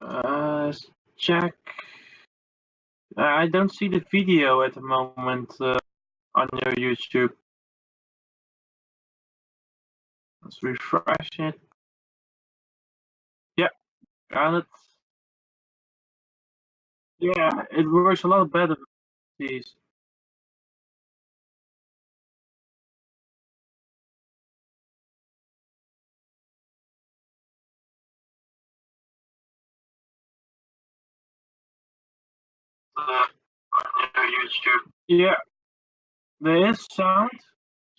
Let's check. I don't see the video at the moment on your YouTube. Let's refresh it. Yeah, got it. Yeah, it works a lot better with these. On your YouTube. Yeah, there is sound.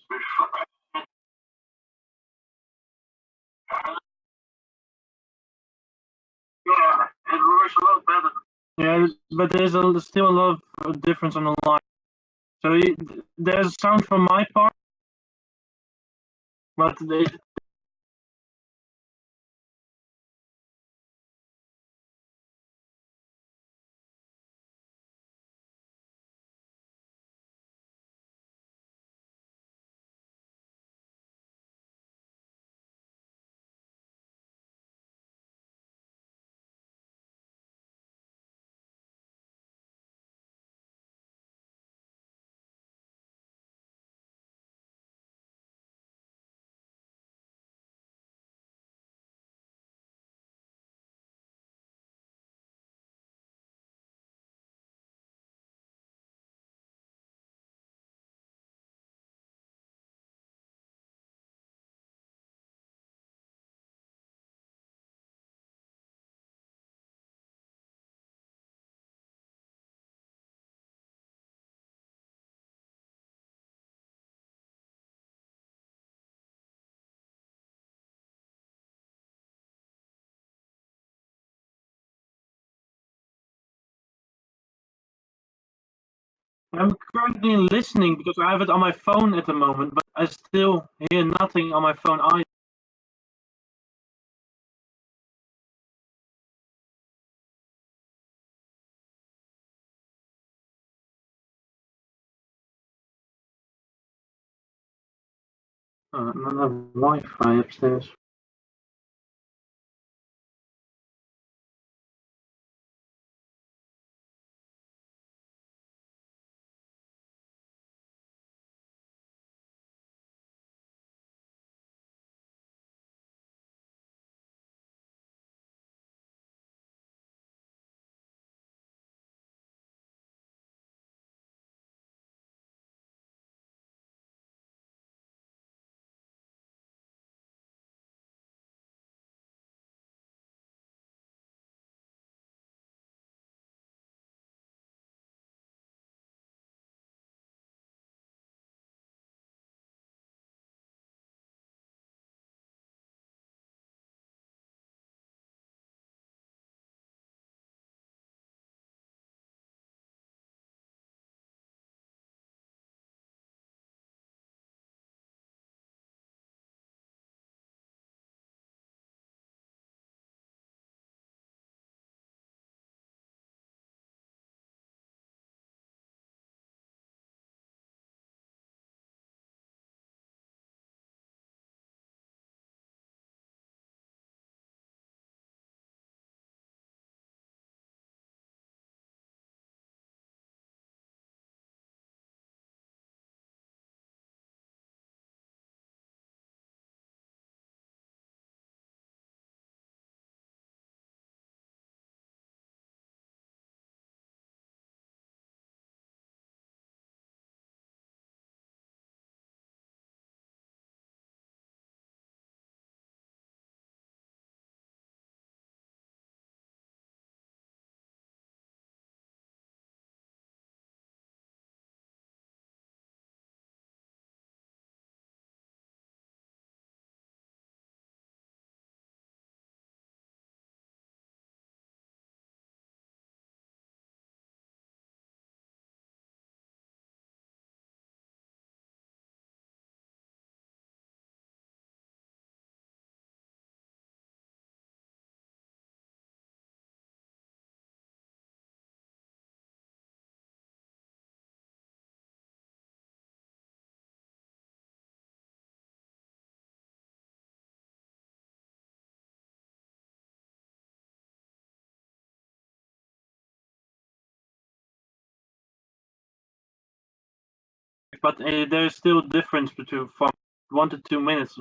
Refresh it. Yeah, it works a lot better. Yeah, but there's still a lot of difference on the line. So there's sound from my part, but I'm currently listening because I have it on my phone at the moment, but I still hear nothing on my phone either. I don't have Wi-Fi upstairs. but there's still a difference between from 1 to 2 minutes.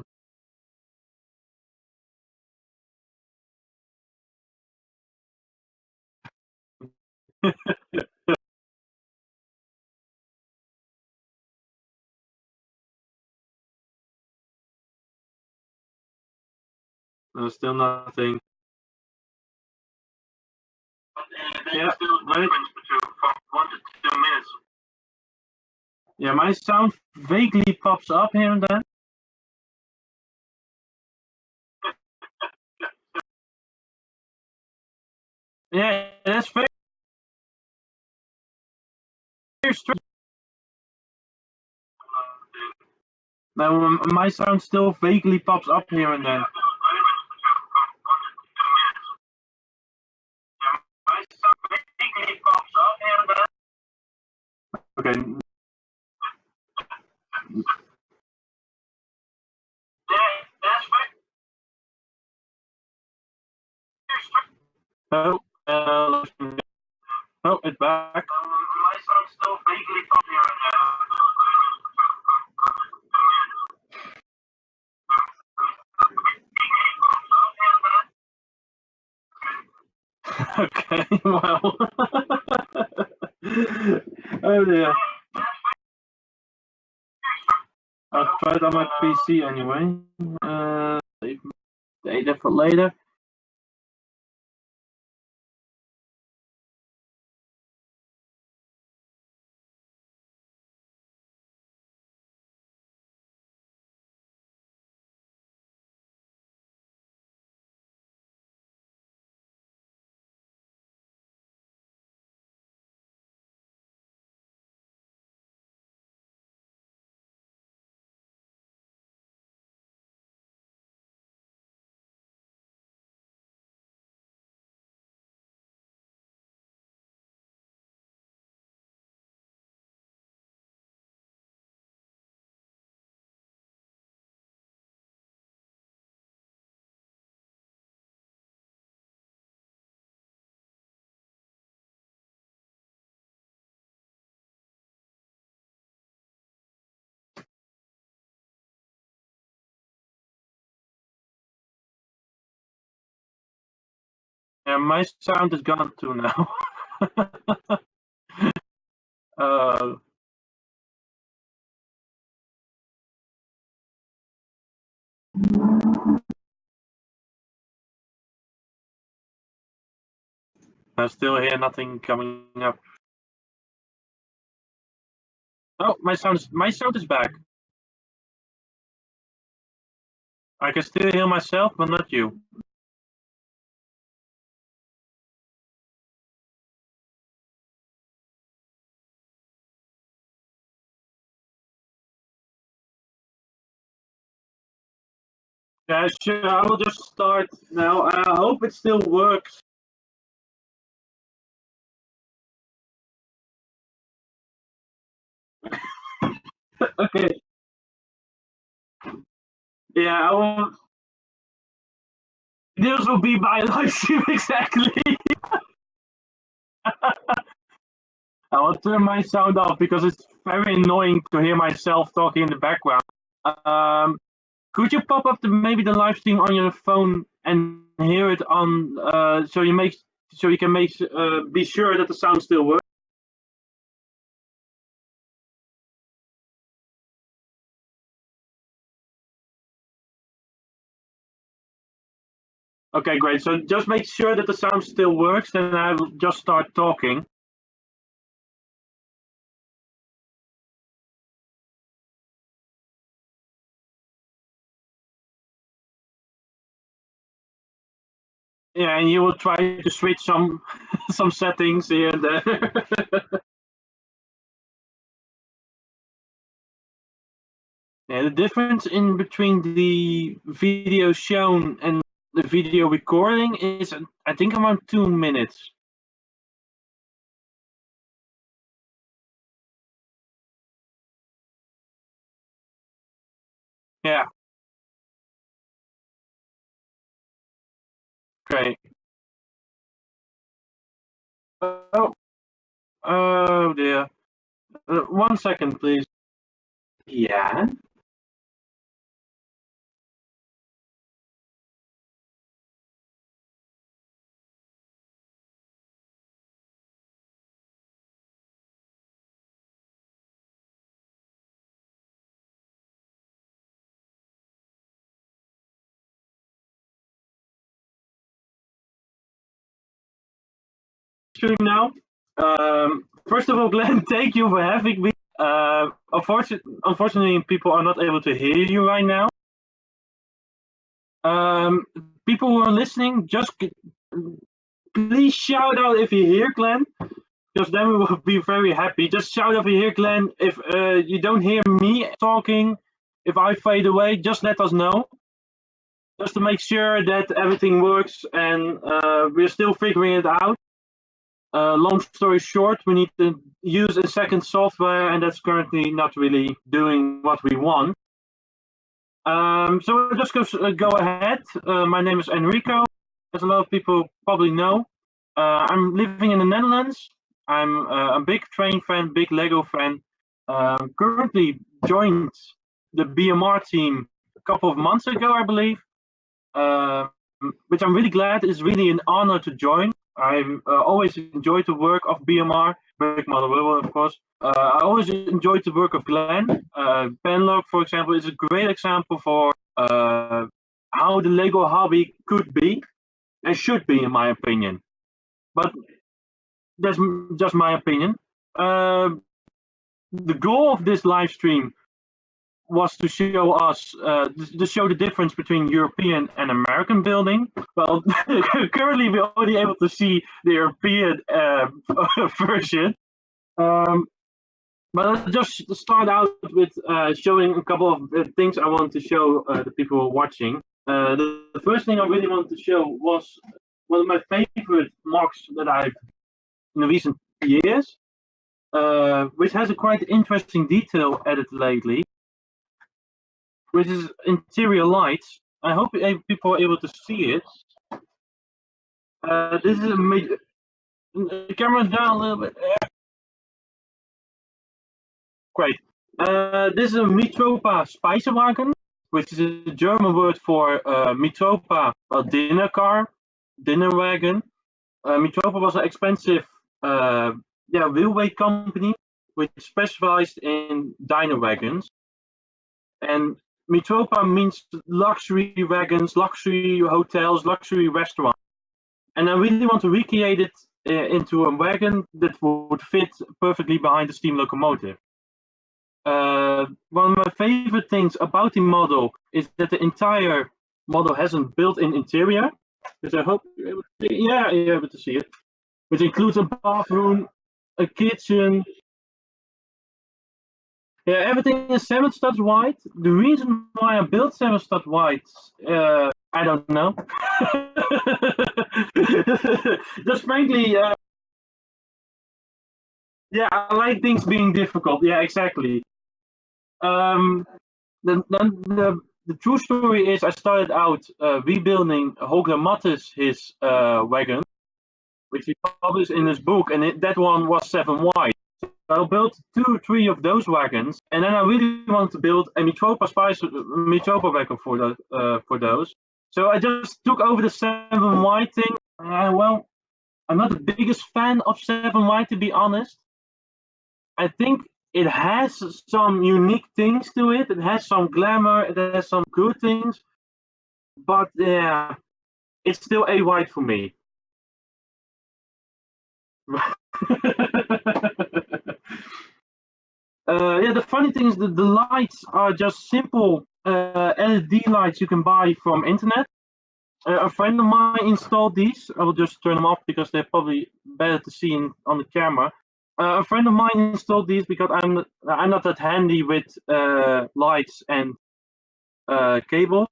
There's still nothing. Yeah, right. From 1 to 2 minutes. Yeah, my sound vaguely pops up here and then. Yeah, that's very strange. Now, my sound still vaguely pops up here and then. My sound vaguely pops up here and then. Okay. Yeah, that's very strange. Oh, it's back. My sound still vaguely pops here and then. Okay, well. Oh dear. I'll try it on my PC anyway. Save data for later. Yeah, my sound is gone too now. uh, I still hear nothing coming up. Oh, my sound is back. I can still hear myself, but not you. Yeah, sure. I will just start now. I hope it still works. Okay. Yeah, I will. This will be my live stream exactly. I will turn my sound off because it's very annoying to hear myself talking in the background. Um, could you pop up maybe the live stream on your phone and hear it on so you can be sure that the sound still works? Okay, great. So just make sure that the sound still works, then I will just start talking. Yeah, and you will try to switch some some settings here and there. Yeah, the difference in between the video shown and the video recording is, I think, around 2 minutes. Yeah, great. Oh, oh dear. 1 second, please. Yeah. Stream now. First of all, Glenn, thank you for having me. Unfortunately, people are not able to hear you right now. Um, People who are listening, please shout out if you hear Glenn, because then we will be very happy. Just shout out if you hear Glenn. If you don't hear me talking, if I fade away, just let us know. Just to make sure that everything works, and we're still figuring it out. Long story short, we need to use a second software, and that's currently not really doing what we want. So let's just go ahead. My name is Enrico, as a lot of people probably know. I'm living in the Netherlands. I'm a big train fan, big Lego fan. Currently joined the BMR team a couple of months ago, I believe. Um, which I'm really glad. It's really an honor to join. I always enjoyed the work of BMR, Brick Mother Will, of course. I always enjoyed the work of Glenn. Penlock, for example, is a great example for how the Lego hobby could be and should be, in my opinion. But that's just my opinion. The goal of this live stream was to show us to show the difference between European and American building. Well, currently we're only able to see the European version. Um, but let's just start out with showing a couple of things I want to show the people who are watching. The first thing I really wanted to show was one of my favorite mocks that I've in the recent years, which has a quite interesting detail added lately, which is interior lights. I hope people are able to see it. This is a major. The camera's down a little bit. Great. This is a Mitropa Speisewagen, which is a German word for Mitropa, a dinner car, dinner wagon. Mitropa was an expensive railway company which specialized in diner wagons. And Mitropa means luxury wagons, luxury hotels, luxury restaurants. And I really want to recreate it into a wagon that would fit perfectly behind the steam locomotive. One of my favorite things about the model is that the entire model has a built-in interior, which I hope you're able to see. Yeah, you're able to see it. Which includes a bathroom, a kitchen. Yeah, everything is 7 studs wide. The reason why I built 7 stud wide, I don't know. Just frankly, yeah, I like things being difficult. Yeah, exactly. Um, the true story is I started out rebuilding Holger Mattis his wagon, which he published in his book, and that one was 7 wide. So I built 2 or 3 of those wagons, and then I really wanted to build a Mitropa wagon for those. So I just took over the 7 wide thing. Well, I'm not the biggest fan of 7 wide, to be honest. I think it has some unique things to it. It has some glamour. It has some good things, but yeah, it's still a white for me. Yeah, the funny thing is that the lights are just simple LED lights you can buy from internet. A friend of mine installed these. I will just turn them off because they're probably better to see on the camera. A friend of mine installed these because I'm not that handy with lights and cables,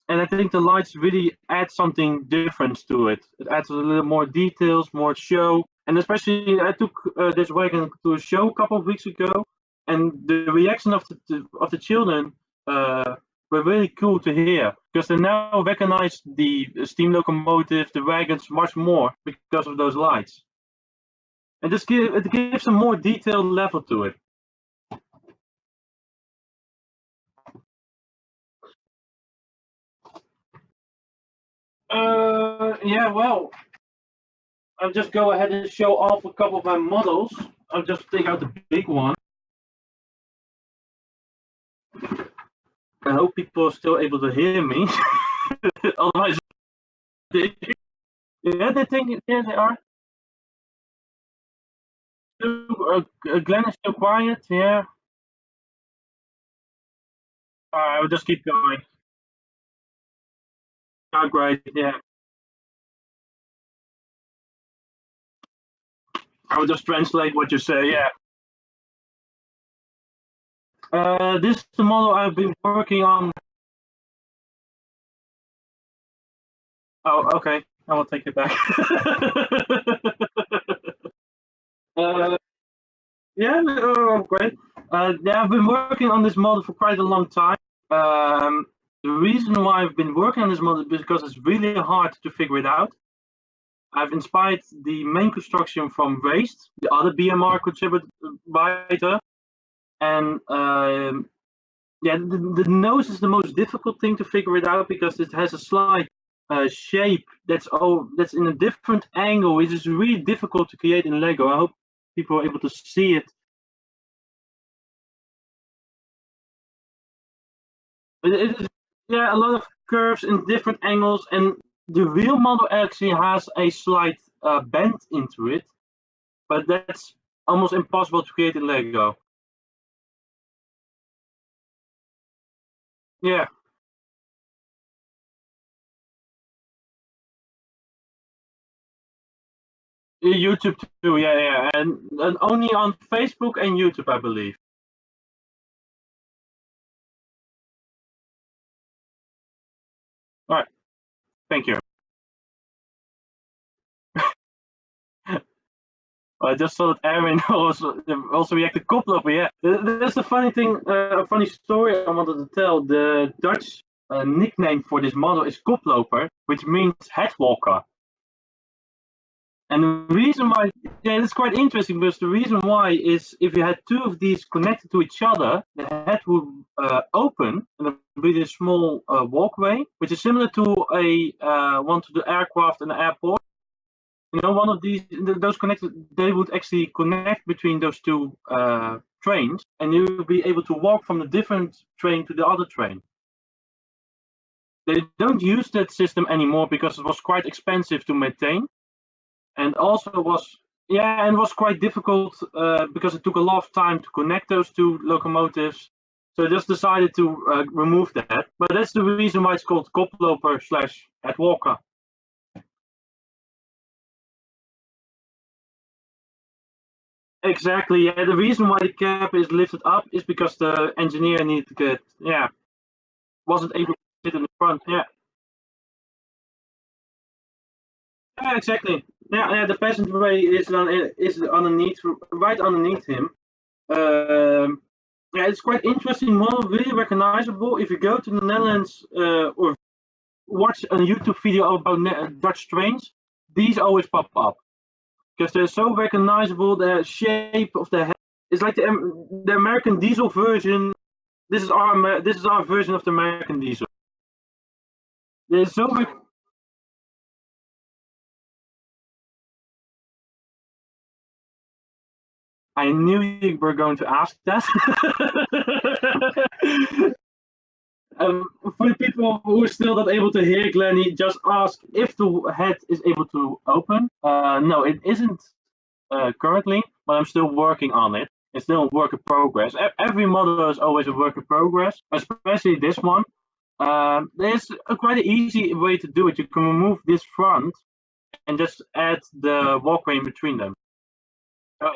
and I think the lights really add something different to it. It adds a little more details, more show, and especially I took this wagon to a show a couple of weeks ago, and the reaction of the children were really cool to hear because they now recognize the steam locomotive, the wagons much more because of those lights, and it gives a more detailed level to it. Yeah, well, I'll just go ahead and show off a couple of my models. I'll just take out the big one. I hope people are still able to hear me. Otherwise, yeah, they think, yeah, they are. Glenn is still quiet, yeah. I will just keep going. Oh, great, yeah. I will just translate what you say, yeah. This is the model I've been working on. Oh, okay. I will take it back. uh, yeah, great. Yeah, I've been working on this model for quite a long time. The reason why I've been working on this model is because it's really hard to figure it out. I've inspired the main construction from Waste, the other BMR contributor, and yeah, the nose is the most difficult thing to figure it out because it has a slight shape that's in a different angle. It is really difficult to create in Lego. I hope people are able to see it. It is, yeah, a lot of curves in different angles, and the real model actually has a slight bend into it, but that's almost impossible to create in Lego. Yeah, YouTube too. Yeah, yeah, and only on Facebook and YouTube, I believe. All right, thank you. I just saw that Aaron also reacted koploper. Yeah, that's a funny thing, a funny story I wanted to tell. The Dutch nickname for this model is koploper, which means head walker. And the reason why, yeah, it's quite interesting because the reason why is if you had two of these connected to each other, the head would open and there would be this small walkway, which is similar to a one to the aircraft and the airport. You know, one of those connected, they would actually connect between those two trains, and you would be able to walk from the different train to the other train. They don't use that system anymore because it was quite expensive to maintain, and also was, yeah, and was quite difficult because it took a lot of time to connect those two locomotives. So I just decided to remove that. But that's the reason why it's called koploper slash headwalker. Exactly. Yeah. The reason why the cab is lifted up is because the engineer needed to get, yeah, wasn't able to sit in the front. Yeah. Yeah. Exactly. Yeah. Yeah. The passageway is underneath, right underneath him. Yeah, it's quite interesting model, really recognizable. If you go to the Netherlands or watch a YouTube video about Dutch trains, these always pop up because they're so recognizable. The shape of the head is like the American diesel version. This is our version of the American diesel. They're so. I knew you were going to ask that. For the people who are still not able to hear Glenny, just ask if the head is able to open. No, it isn't currently, but I'm still working on it. It's still a work in progress. Every model is always a work in progress, especially this one. There's a quite easy way to do it. You can remove this front and just add the walkway in between them. Uh,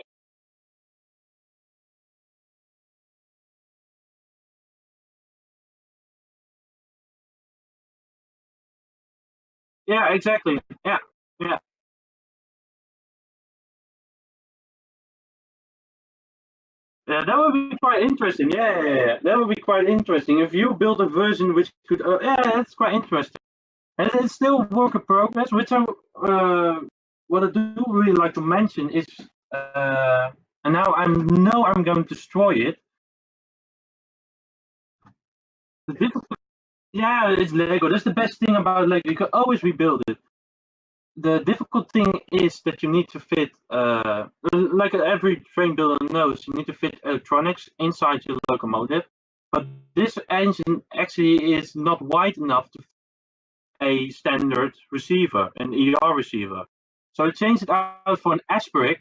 yeah, exactly. Yeah, yeah. Yeah, that would be quite interesting. Yeah, yeah, yeah. That would be quite interesting if you build a version which could. Yeah, that's quite interesting. And it's still work in progress. Which I, what I do really like to mention is, and now I know I'm going to destroy it. The difficulty, Yeah, it's Lego. That's the best thing about Lego. You can always rebuild it. The difficult thing is that you need to fit, like every train builder knows, you need to fit electronics inside your locomotive. But this engine actually is not wide enough to a standard receiver, an ER receiver. So I changed it out for an Asbrick,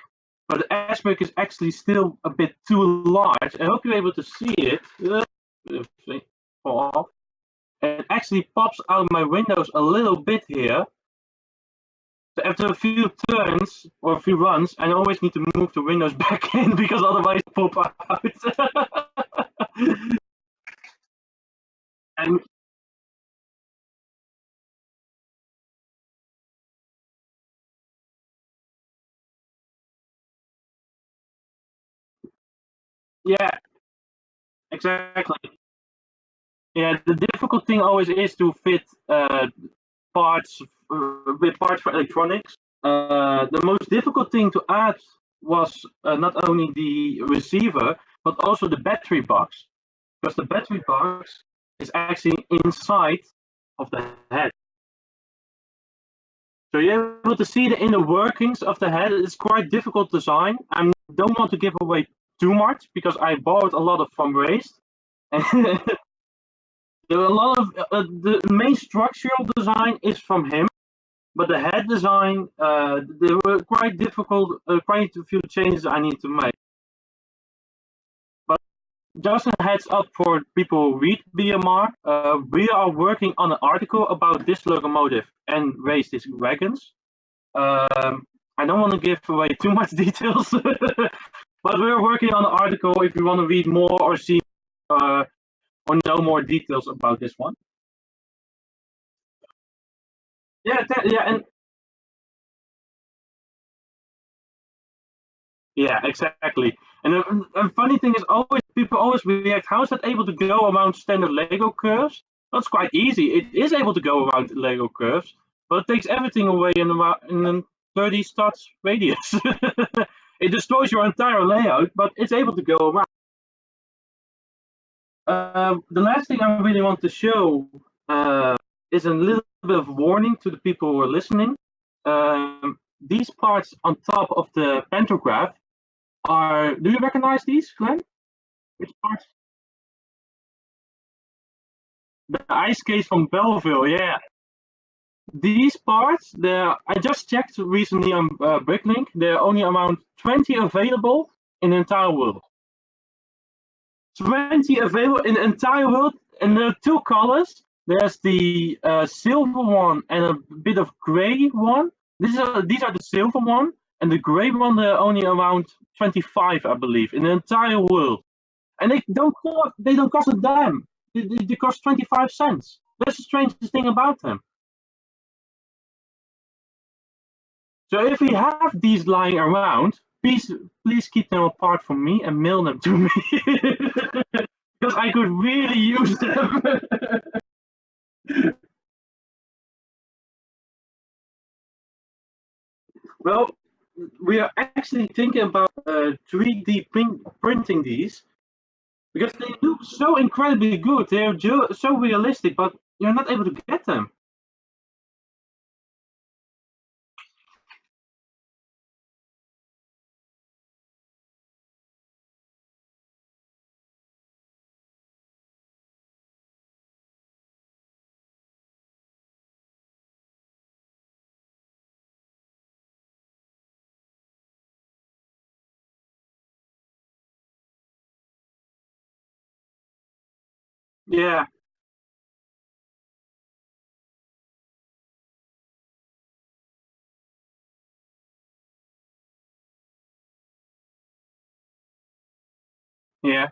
but the Asbrick is actually still a bit too large. I hope you're able to see it. Fall off. It actually pops out my windows a little bit here. So after a few turns or a few runs, I always need to move the windows back in because otherwise pop out. And yeah, exactly. Yeah, the difficult thing always is to fit parts with parts for electronics. The most difficult thing to add was not only the receiver but also the battery box, because the battery box is actually inside of the head. So you're able to see the inner workings of the head. It's quite difficult design. I don't want to give away too much because I bought a lot of from Raised. And there are a lot of the main structural design is from him, but the head design there were quite difficult, quite a few changes I need to make. But just a heads up for people who read BMR, we are working on an article about this locomotive and race these wagons. I don't want to give away too much details, but we're working on an article if you want to read more or see or know more details about this one. Yeah, and yeah, exactly. And the funny thing is, always people always react. How is that able to go around standard Lego curves? That's quite easy. It is able to go around Lego curves, but it takes everything away in a 30 starts radius. It destroys your entire layout, but it's able to go around. The last thing I really want to show is a little bit of warning to the people who are listening. These parts on top of the pantograph are. Do you recognize these, Glenn? Which parts? The ice case from Belleville, yeah. These parts, I just checked recently on Bricklink. There are only around 20 available in the entire world. 20 available in the entire world, and there are two colors. There's the silver one and a bit of gray one. These are the silver one, and the gray one. There are only around 25, I believe, in the entire world. And they don't cost a dime. They cost 25 cents. That's the strangest thing about them. So if we have these lying around, please keep them apart from me and mail them to me. Because I could really use them. Well, we are actually thinking about 3D printing these because they look so incredibly good. They're so realistic, but you're not able to get them. Yeah, yeah.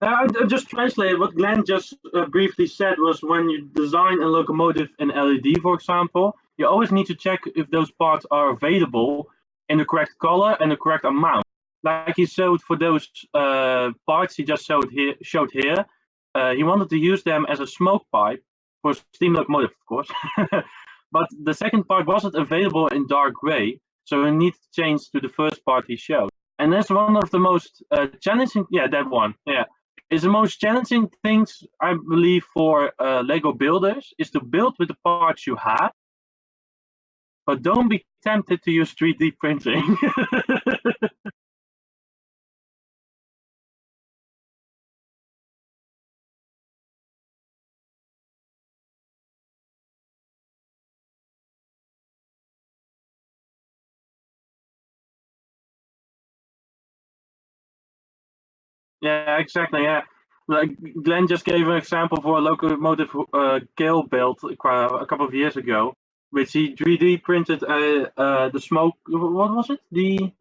I just translated what Glenn just briefly said was when you design a locomotive in LED, for example, you always need to check if those parts are available in the correct color and the correct amount. Like he showed for those parts he just showed here, he wanted to use them as a smoke pipe for steam locomotive, of course. But the second part wasn't available in dark gray, so we need to change to the first part he showed. And that's one of the most challenging. Yeah, that one. Yeah, is the most challenging things I believe for Lego builders is to build with the parts you have, but don't be tempted to use 3D printing. Yeah, exactly. Yeah, like Glenn just gave an example for a locomotive Gale built a couple of years ago, which he 3D printed the smoke. What was it? The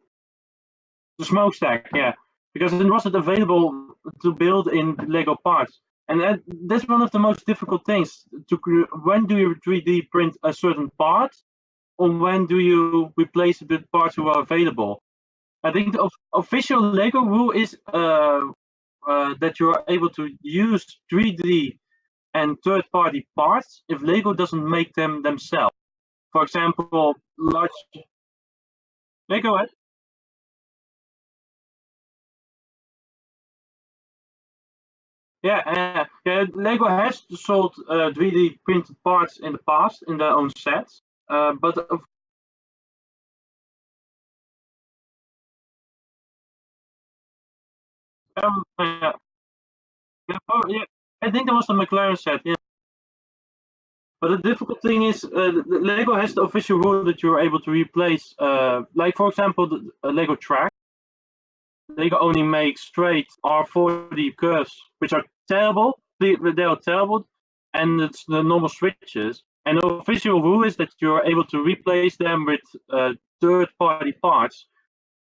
smokestack. Yeah, because it wasn't available to build in Lego parts, and that's one of the most difficult things. When do you 3D print a certain part, or when do you replace it with parts who are available? I think the official Lego rule is that you are able to use 3D and third-party parts if Lego doesn't make them themselves. For example, large Lego. Yeah, Lego has sold 3D printed parts in the past in their own sets, but yeah, yeah, I think there was a McLaren set. Yeah, but the difficult thing is Lego has the official rule that you're able to replace, like for example, the Lego track. Lego only makes straight R40 curves, which are terrible. They are terrible, and it's the normal switches. And the official rule is that you're able to replace them with third-party parts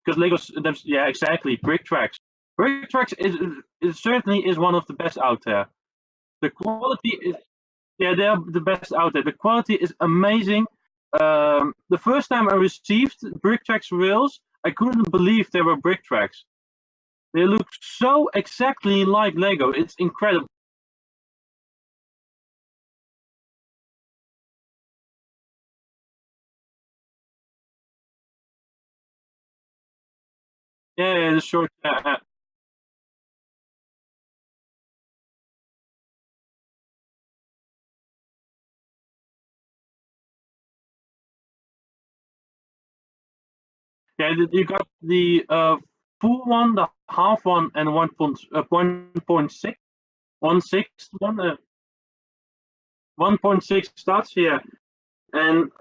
because Lego's, yeah, exactly, brick tracks. Brick tracks is certainly is one of the best out there. The quality is, yeah, they are the best out there. The quality is amazing. The first time I received brick tracks rails, I couldn't believe they were brick tracks. They look so exactly like Lego. It's incredible. Yeah, the short. Yeah, you got the full one, the half one, and 1.6, 1/6 one, 1.6 studs. Yeah, and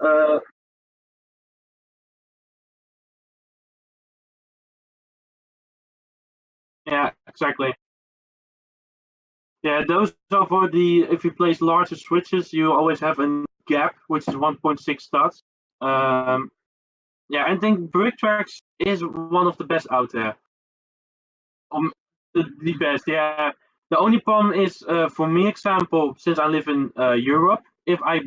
yeah, exactly. Yeah, those are for the if you place larger switches, you always have a gap, which is 1.6 studs. Um, yeah, I think Brick Tracks is one of the best out there. The best, yeah. The only problem is, for me, example, since I live in Europe, if I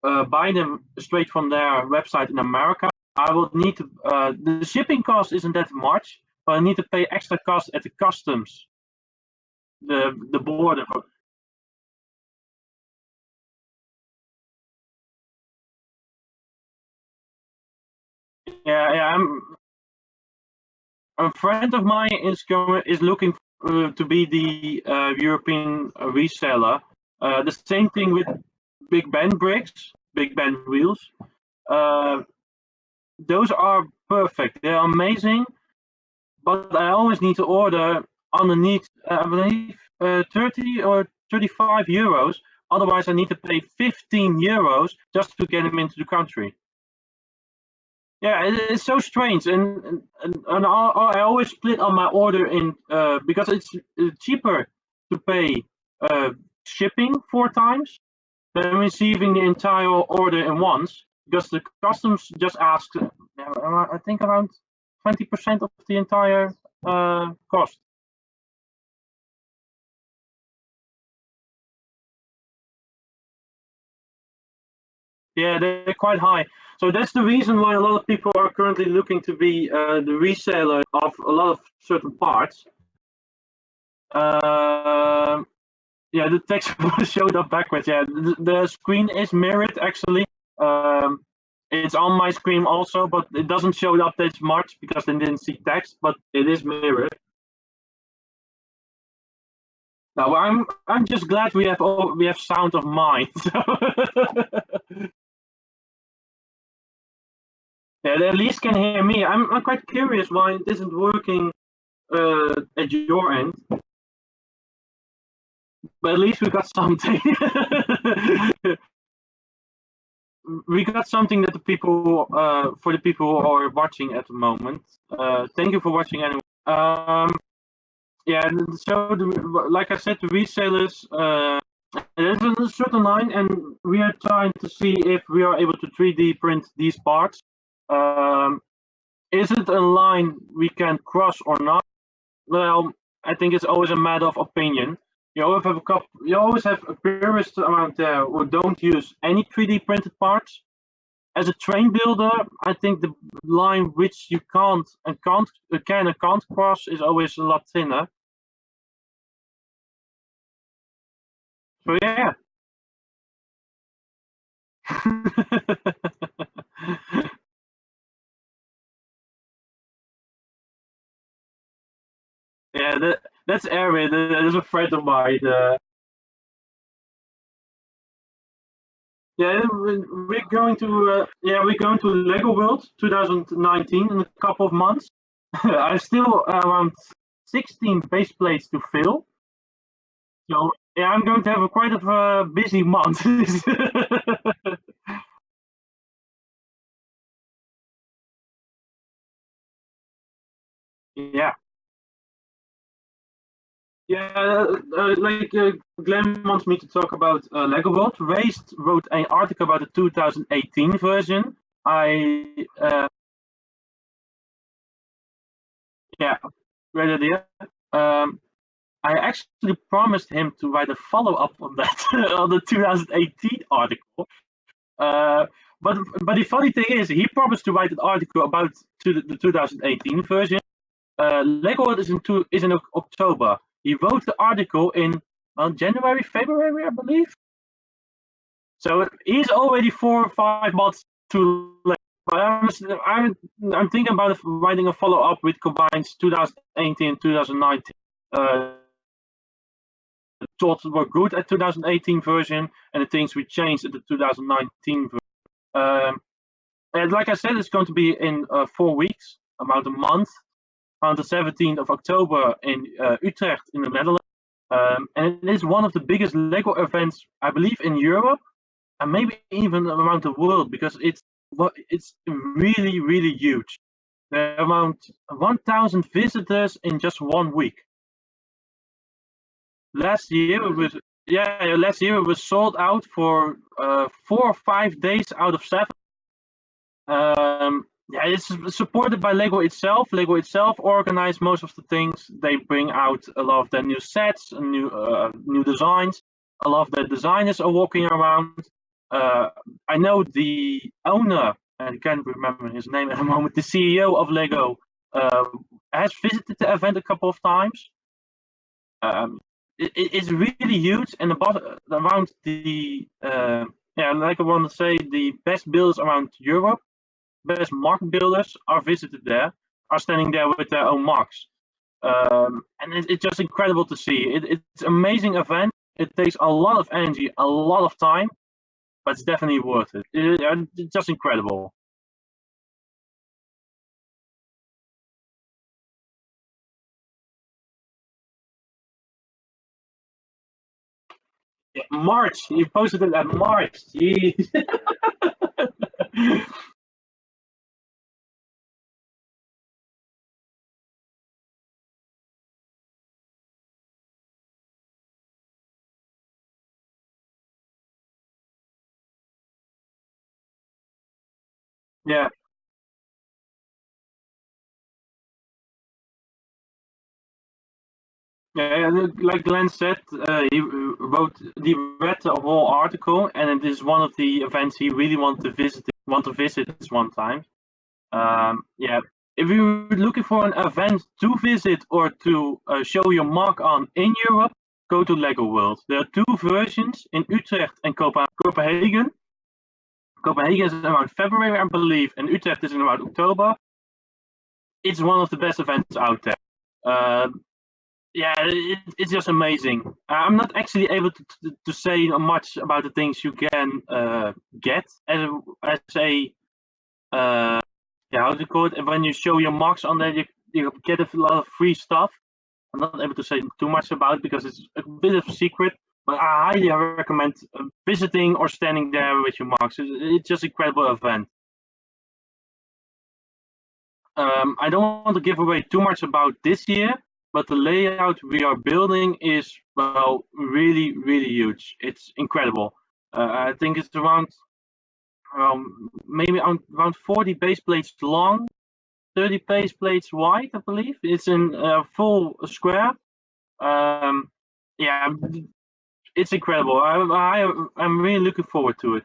buy them straight from their website in America, I will need to. The shipping cost isn't that much, but I need to pay extra cost at the customs, the border. Yeah, yeah. A friend of mine is looking to be the European reseller. The same thing with Big Ben bricks, Big Ben wheels. Uh, those are perfect. They're amazing, but I always need to order underneath, I believe, 30 or 35 euros. Otherwise, I need to pay 15 euros just to get them into the country. Yeah, it's so strange, and I always split on my order in because it's cheaper to pay shipping 4 times than receiving the entire order in once because the customs just ask, I think around 20% of the entire cost. Yeah, they're quite high. So that's the reason why a lot of people are currently looking to be the reseller of a lot of certain parts. Um yeah, the text showed up backwards. Yeah, the screen is mirrored actually. Um, it's on my screen also, but it doesn't show up that much because they didn't see text, but it is mirrored. No, I'm just glad we have sound of mind. So yeah, they at least can hear me. I'm quite curious why it isn't working at your end, but at least we got something. We got something that the people for the people who are watching at the moment. Thank you for watching anyway. Yeah, so like I said, the resellers. There's a certain line, and we are trying to see if we are able to 3D print these parts. Um, is it a line we can cross or not? Well, I think it's always a matter of opinion. You always have a purist around there who don't use any 3D printed parts. As a train builder, I think the line which you can and can't cross is always a lot thinner. So yeah. Yeah, that's Aaron. That is a friend of mine. Yeah, we're going to Lego World 2019 in a couple of months. I still around 16 base plates to fill. So yeah, I'm going to have a quite of a busy month. Yeah. Yeah, Glenn wants me to talk about Lego World. Raised wrote an article about the 2018 version. I Yeah, great idea. I actually promised him to write a follow up on that on the 2018 article. Uh, but the funny thing is, he promised to write an article about the 2018 version. Lego World is in October. He wrote the article in January, February, I believe. So he's already 4 or 5 months too late. But I'm thinking about writing a follow up which combines 2018 and 2019. Thoughts were good at 2018 version and the things we changed at the 2019 version. And like I said, it's going to be in 4 weeks, about a month, on the 17th of October in Utrecht in the Netherlands. And it is one of the biggest Lego events, I believe, in Europe and maybe even around the world because it's really, really huge. There are around 1,000 visitors in just 1 week. Last year it was last year it was sold out for 4 or 5 days out of 7. Yeah, it's supported by Lego itself. Lego itself organized most of the things. They bring out a lot of their new sets and new designs. A lot of the designers are walking around. Uh, I know the owner, I can't remember his name at the moment. The CEO of Lego uh, has visited the event a couple of times. It's really huge, and around the like I want to say, the best builders around Europe, best mark builders are visited there, are standing there with their own marks, and it's just incredible to see. It's an amazing event. It takes a lot of energy, a lot of time, but it's definitely worth it. It's just incredible. Yeah, March, you posted it at March. Jeez. Yeah. Yeah, like Glenn said, he wrote the read the whole article, and it is one of the events he really want to visit this one time. Yeah, if you're looking for an event to visit or to show your mark on in Europe, go to Lego World. There are two versions in Utrecht and Copenhagen. Copenhagen is around February, I believe, and Utrecht is in around October. It's one of the best events out there. Yeah, it's just amazing. I'm not actually able to say much about the things you can get as a yeah, how do you call it? When you show your marks on there, you get a lot of free stuff. I'm not able to say too much about it because it's a bit of a secret. But I highly recommend visiting or standing there with your marks. It's just an incredible event. I don't want to give away too much about this year, but the layout we are building is, well, really, really huge. It's incredible. I think it's around maybe around 40 base plates long, 30 base plates wide, I believe. It's in a full square. Um, yeah, it's incredible. I'm really looking forward to it.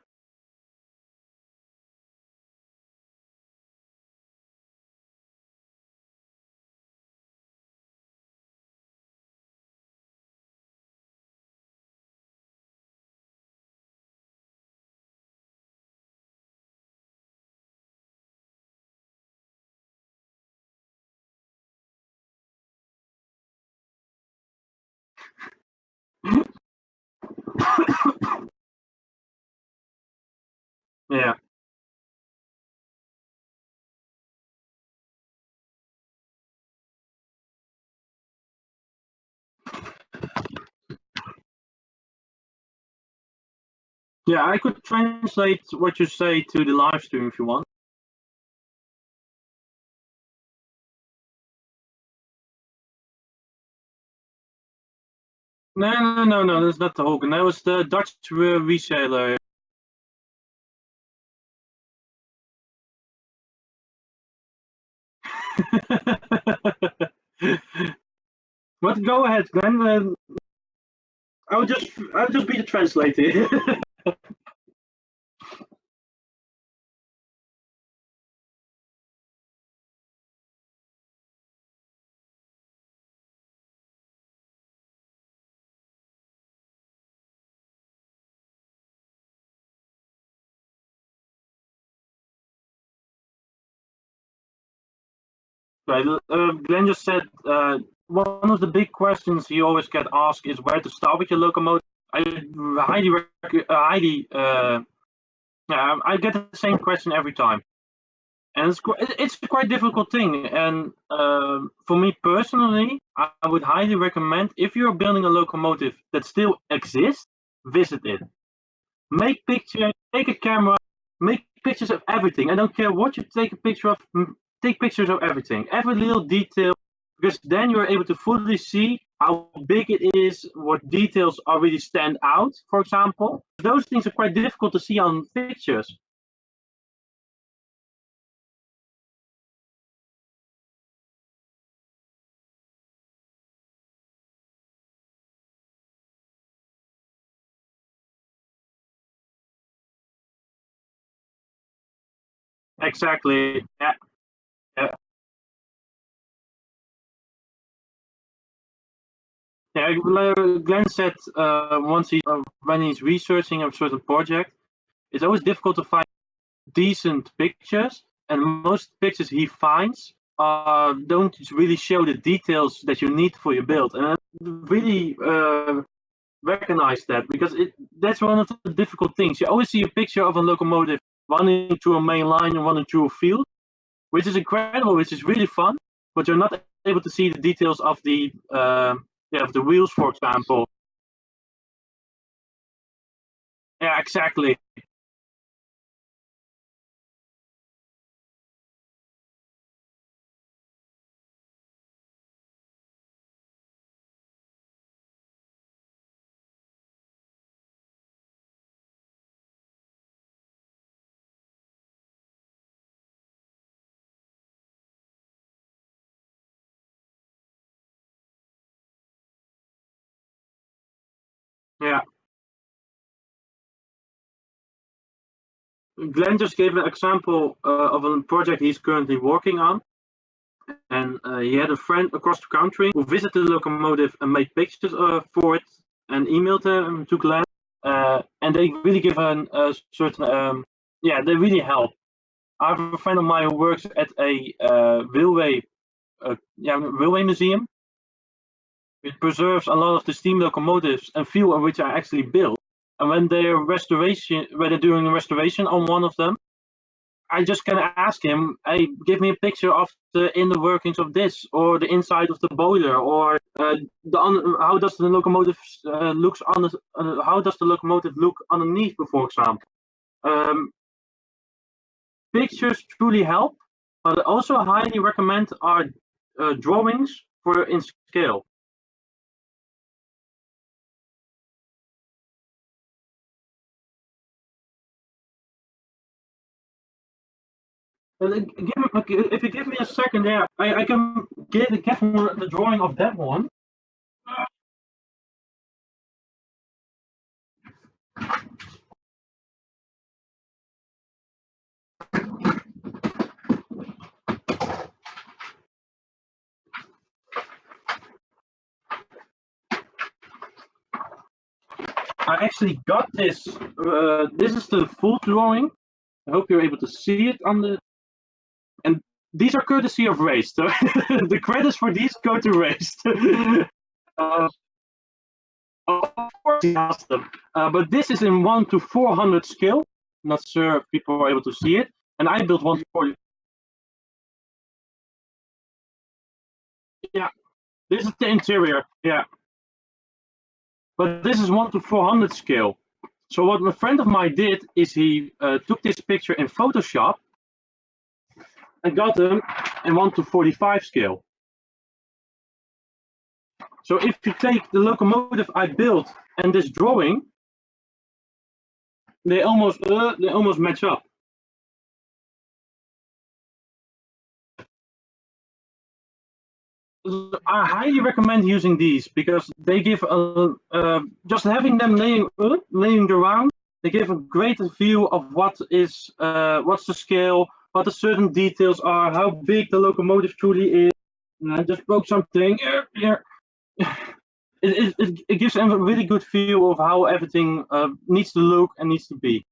Yeah. Yeah, I could translate what you say to the live stream if you want. No, that's not the Hogan. That was the Dutch reseller. But go ahead, Glenn. I'll just be the translator. Right, Glenn just said one of the big questions you always get asked is where to start with your locomotive. I highly, I get the same question every time, and it's a quite difficult thing. And for me personally, I would highly recommend if you're building a locomotive that still exists, visit it. Make pictures, take a camera, make pictures of everything. I don't care what you take a picture of, take pictures of everything, every little detail, because then you're able to fully see how big it is, what details are really stand out, for example. Those things are quite difficult to see on pictures. Exactly. Yeah, yeah. Yeah, Glenn said once when he's researching a certain project, it's always difficult to find decent pictures, and most pictures he finds don't really show the details that you need for your build. And I really recognize that because that's one of the difficult things. You always see a picture of a locomotive running through a main line and running through a field, which is incredible, which is really fun, but you're not able to see the details of the yeah, of the wheels, for example. Yeah, exactly. Yeah. Glenn just gave an example of a project he's currently working on, and he had a friend across the country who visited the locomotive and made pictures for it and emailed them to Glenn, and they really give a certain yeah, they really help. I have a friend of mine who works at a railway yeah, railway museum, It preserves a lot of the steam locomotives and fuel in which I actually built. And when they're doing a restoration on one of them, I just can ask him, "Hey, give me a picture of the inner workings of this, or the inside of the boiler, or how does the locomotive how does the locomotive look underneath, for example." Um, Pictures truly help, but I also highly recommend our drawings for in scale. If you give me a second, yeah, I can get the drawing of that one. I actually got this. This is the full drawing. I hope you're able to see it on the. And these are courtesy of Race. So the credits for these go to Race. uh, of course, he has them. But this is in 1:400 scale. Not sure if people are able to see it. And I built 1:40. Yeah, this is the interior. Yeah, but this is 1:400 scale. So what a friend of mine did is he took this picture in Photoshop and got them in 1:45 scale. So if you take the locomotive I built and this drawing, they almost match up. I highly recommend using these because they give just having them laying around. They give a great view of what's the scale, what the certain details are, how big the locomotive truly is. And I just broke something here. It gives them a really good view of how everything needs to look and needs to be.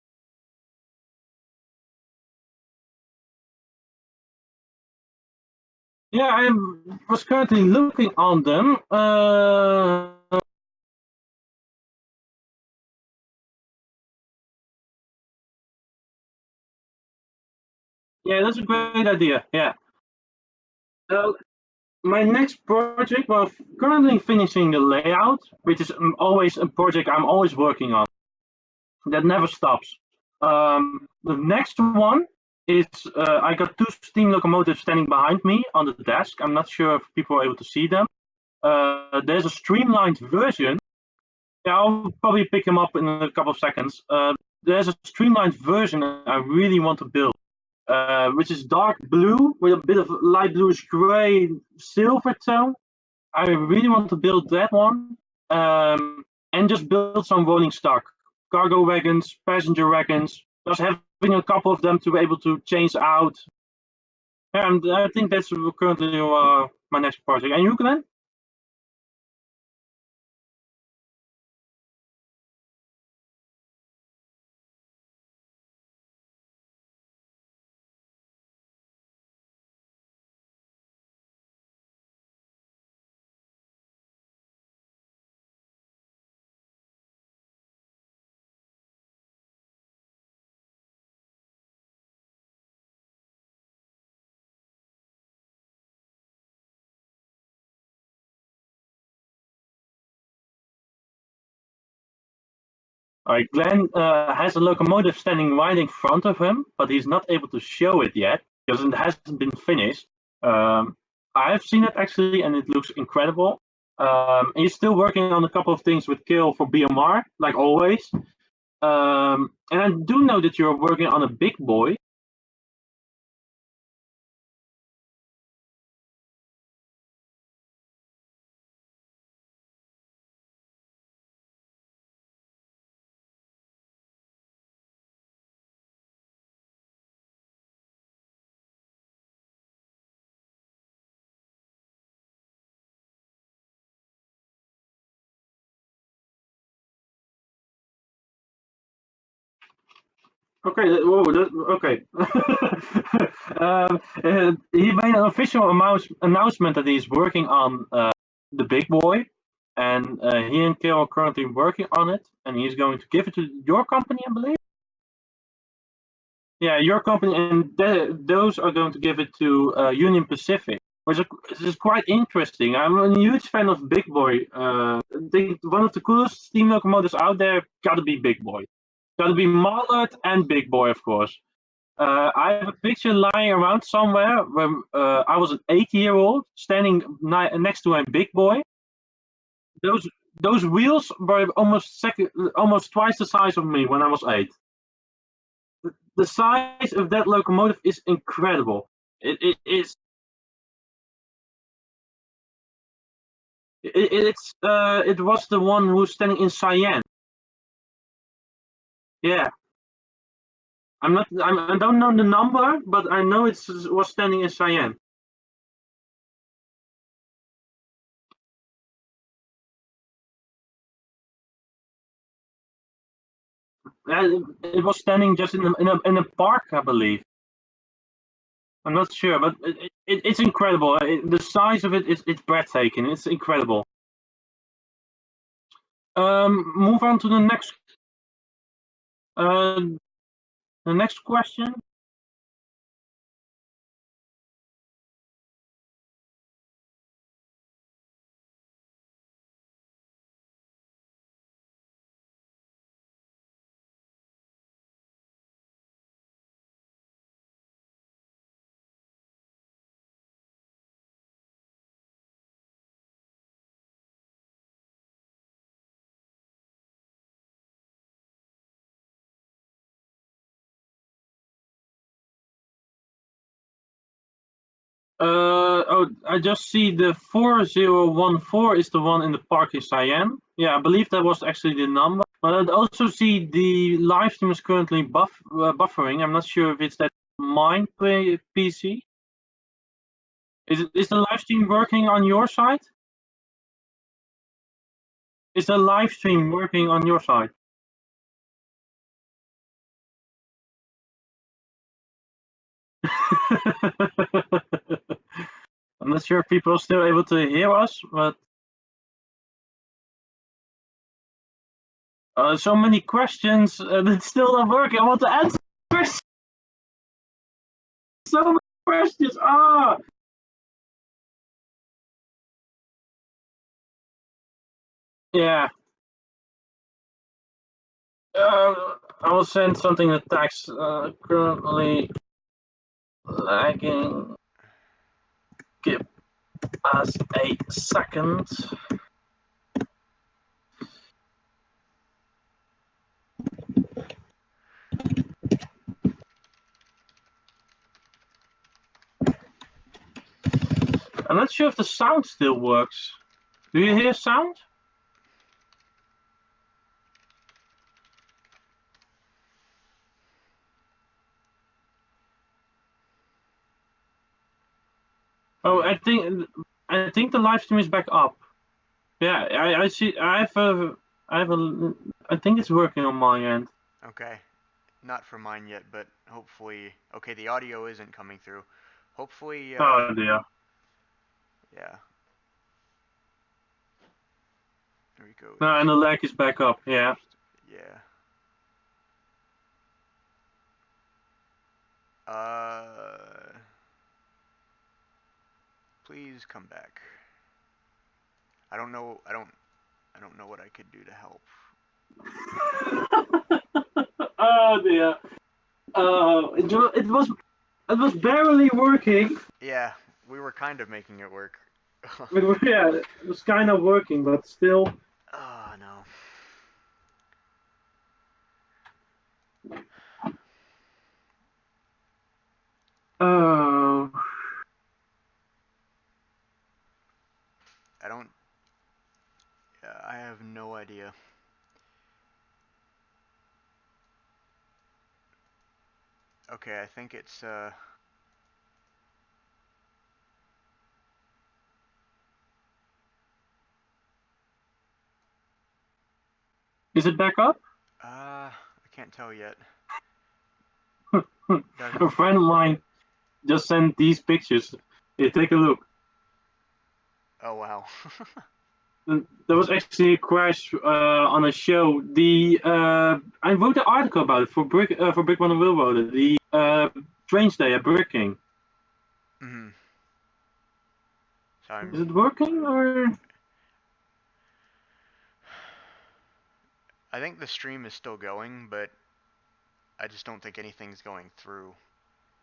Yeah, I was currently looking on them. Yeah, that's a great idea. Yeah. Uh, my next project, well, currently finishing the layout, which is always a project I'm always working on. That never stops. The next one is I got two steam locomotives standing behind me on the desk. I'm not sure if people are able to see them. There's a streamlined version. Yeah, I'll probably pick them up in a couple of seconds. There's a streamlined version I really want to build, which is dark blue with a bit of light bluish gray silver tone. I really want to build that one, and just build some rolling stock, cargo wagons, passenger wagons, just having a couple of them to be able to change out. And I think that's currently my next project. And you, Glenn? All right, Glenn has a locomotive standing right in front of him, but he's not able to show it yet because it hasn't been finished. I've seen it actually, and it looks incredible. He's still working on a couple of things with Kill for BMR, like always. And I do know that you're working on a big boy. Okay, okay. He made an official announcement that he's working on the big boy. and he and Kale are currently working on it, and he's going to give it to your company, I believe. Yeah, your company, and those are going to give it to Union Pacific, which is quite interesting. I'm a huge fan of Big Boy. I think one of the coolest steam locomotives out there gotta be Big Boy. Gotta be Mallard and Big Boy, of course. I have a picture lying around somewhere where I was an 8-year-old standing next to a Big Boy. Those those wheels were almost twice the size of me when I was 8. The size of that locomotive is incredible. It is it was the one who's standing in cyan. Yeah, I don't know the number, but I know it was standing in cyan. It was standing just in a park, I believe. I'm not sure, but it's incredible. The size of it is it's breathtaking. It's incredible. Move on to uh, the next question. I just see the 4014 is the one in the park in Cayenne. Yeah, I believe that was actually the number. But I also see the live stream is currently buffering. I'm not sure if it's that mine PC. Is the live stream working on your side? Is the live stream working on your side? I'm not sure if people are still able to hear us, but so many questions that still not working. I want to answer so many questions. Yeah. I will send something in the text. Currently lagging. Give us a second. I'm not sure if the sound still works. Do you hear sound? Oh, I think the live stream is back up. Yeah, I see. I think it's working on my end. Okay. Not for mine yet, but hopefully. Okay, the audio isn't coming through. Hopefully, Oh dear. yeah. Enrico No, and the lag is back up. Yeah. Yeah. Please come back. I don't know. I don't know what I could do to help. Oh dear. It was barely working. Yeah, we were kind of making it work. Yeah, it was kind of working, but still. Oh no. Oh. I don't. Yeah, I have no idea. Okay, I think it's Is it back up? I can't tell yet. A friend of mine just sent these pictures. Here, take a look. Oh wow. there was actually a crash on a show. I wrote an article about it for Brick One Railroad. The train stay at Bricking. Mm-hmm. So Is it working or? I think the stream is still going, but I just don't think anything's going through.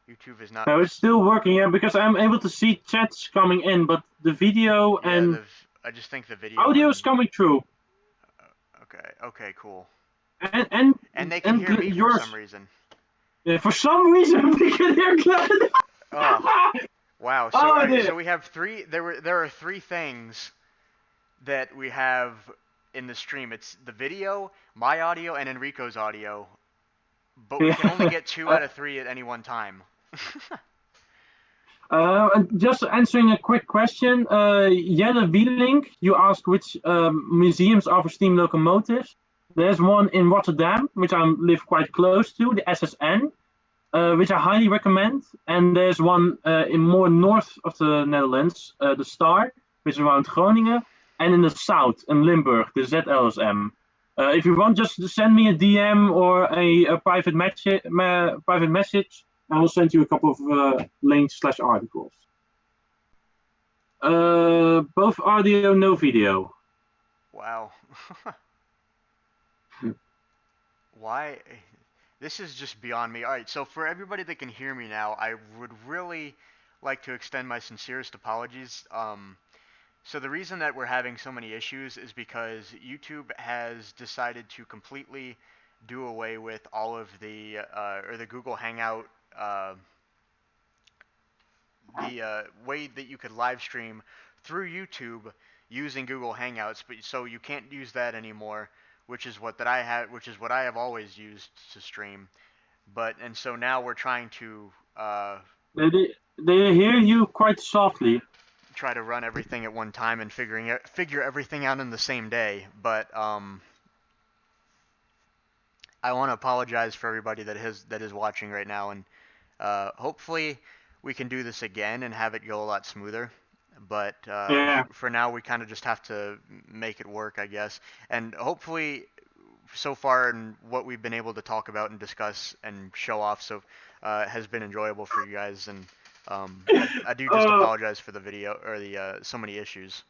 YouTube is not. No, it's still working. Yeah, because I'm able to see chats coming in, but the video Yeah, and I just think the video audio is and. coming through. Okay. Okay. Cool. And and And they can and hear me for some yours. reason. Yeah, for some reason we can hear Glenn. Oh. Wow. So Oh dear. so we have three. There are three things that we have in the stream. It's the video, my audio, and Enrico's audio. But we can only Yeah. get two out of three at any one time. And just answering a quick question, Jelle Wielink, you asked which museums offer steam locomotives. There's one in Rotterdam, which I live quite close to, the SSN, which I highly recommend. And there's one in more north of the Netherlands, the Star, which is around Groningen, and in the south, in Limburg, the ZLSM. If you want, just send me a DM or a private message. I will send you a couple of links/articles. Both audio, no video. Wow. Why? This is just beyond me. All right, so for everybody that can hear me now, I would really like to extend my sincerest apologies. So the reason that we're having so many issues is because YouTube has decided to completely do away with all of the or the Google Hangout the way that you could live stream through YouTube using Google Hangouts, but so you can't use that anymore, which is what I have always used to stream. And so now we're trying to They hear you quite softly. try to run everything at one time and figure everything out in the same day. But I want to apologize for everybody that is watching right now, and hopefully we can do this again and have it go a lot smoother. But Yeah. for now, we kind of just have to make it work, I guess. And hopefully, so far, and what we've been able to talk about and discuss and show off, has been enjoyable for you guys. And I do just Uh, apologize for the video or the so many issues.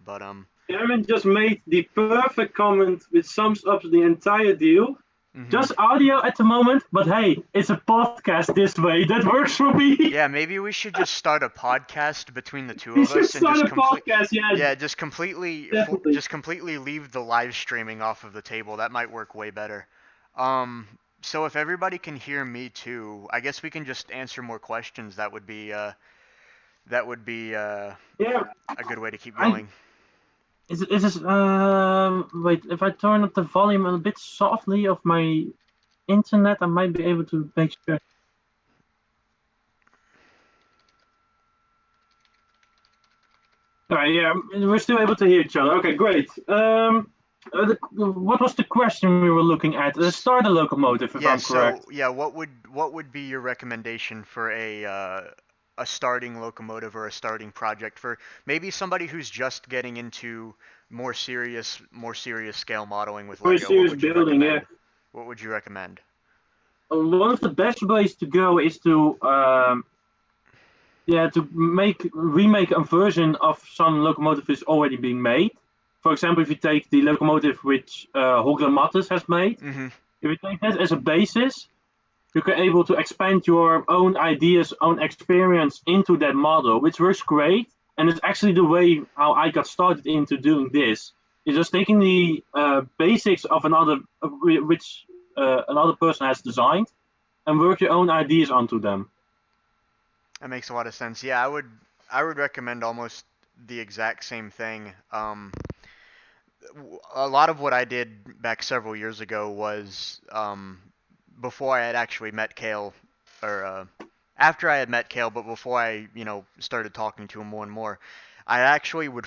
But Aaron just made the perfect comment which sums up the entire deal. mhm. Just audio at the moment, but hey, it's a podcast this way. That works for me. Yeah, maybe we should just start a podcast between the two We of should us and start a podcast. Yeah, definitely. just completely leave the live streaming off of the table. That might work way better. Um, so if everybody can hear me too, I guess we can just answer more questions. That would be Yeah. a good way to keep I going. is this wait, if I turn up the volume a bit softly of my internet, I might be able to make sure. All right, yeah, we're still able to hear each other. Okay, great. What was the question we were looking at? The starter locomotive, if Yeah, I'm correct. so yeah, what would be your recommendation for a starting locomotive or a starting project for maybe somebody who's just getting into more serious scale modeling with For a Lego? What serious would you building, yeah. recommend? What would you recommend? One of the best ways to go is to to remake a version of some locomotive is already being made. For example, if you take the locomotive which Holger Mattes has made, Mm-hmm. if you take that as a basis, you can able to expand your own ideas, own experience into that model, which works great. And it's actually the way how I got started into doing this. Is just taking the basics of which another person has designed, and work your own ideas onto them. That makes a lot of sense. Yeah, I would recommend almost the exact same thing. A lot of what I did back several years ago was before I had actually met Kale, or after I had met Kale, but before I, started talking to him more and more. I actually would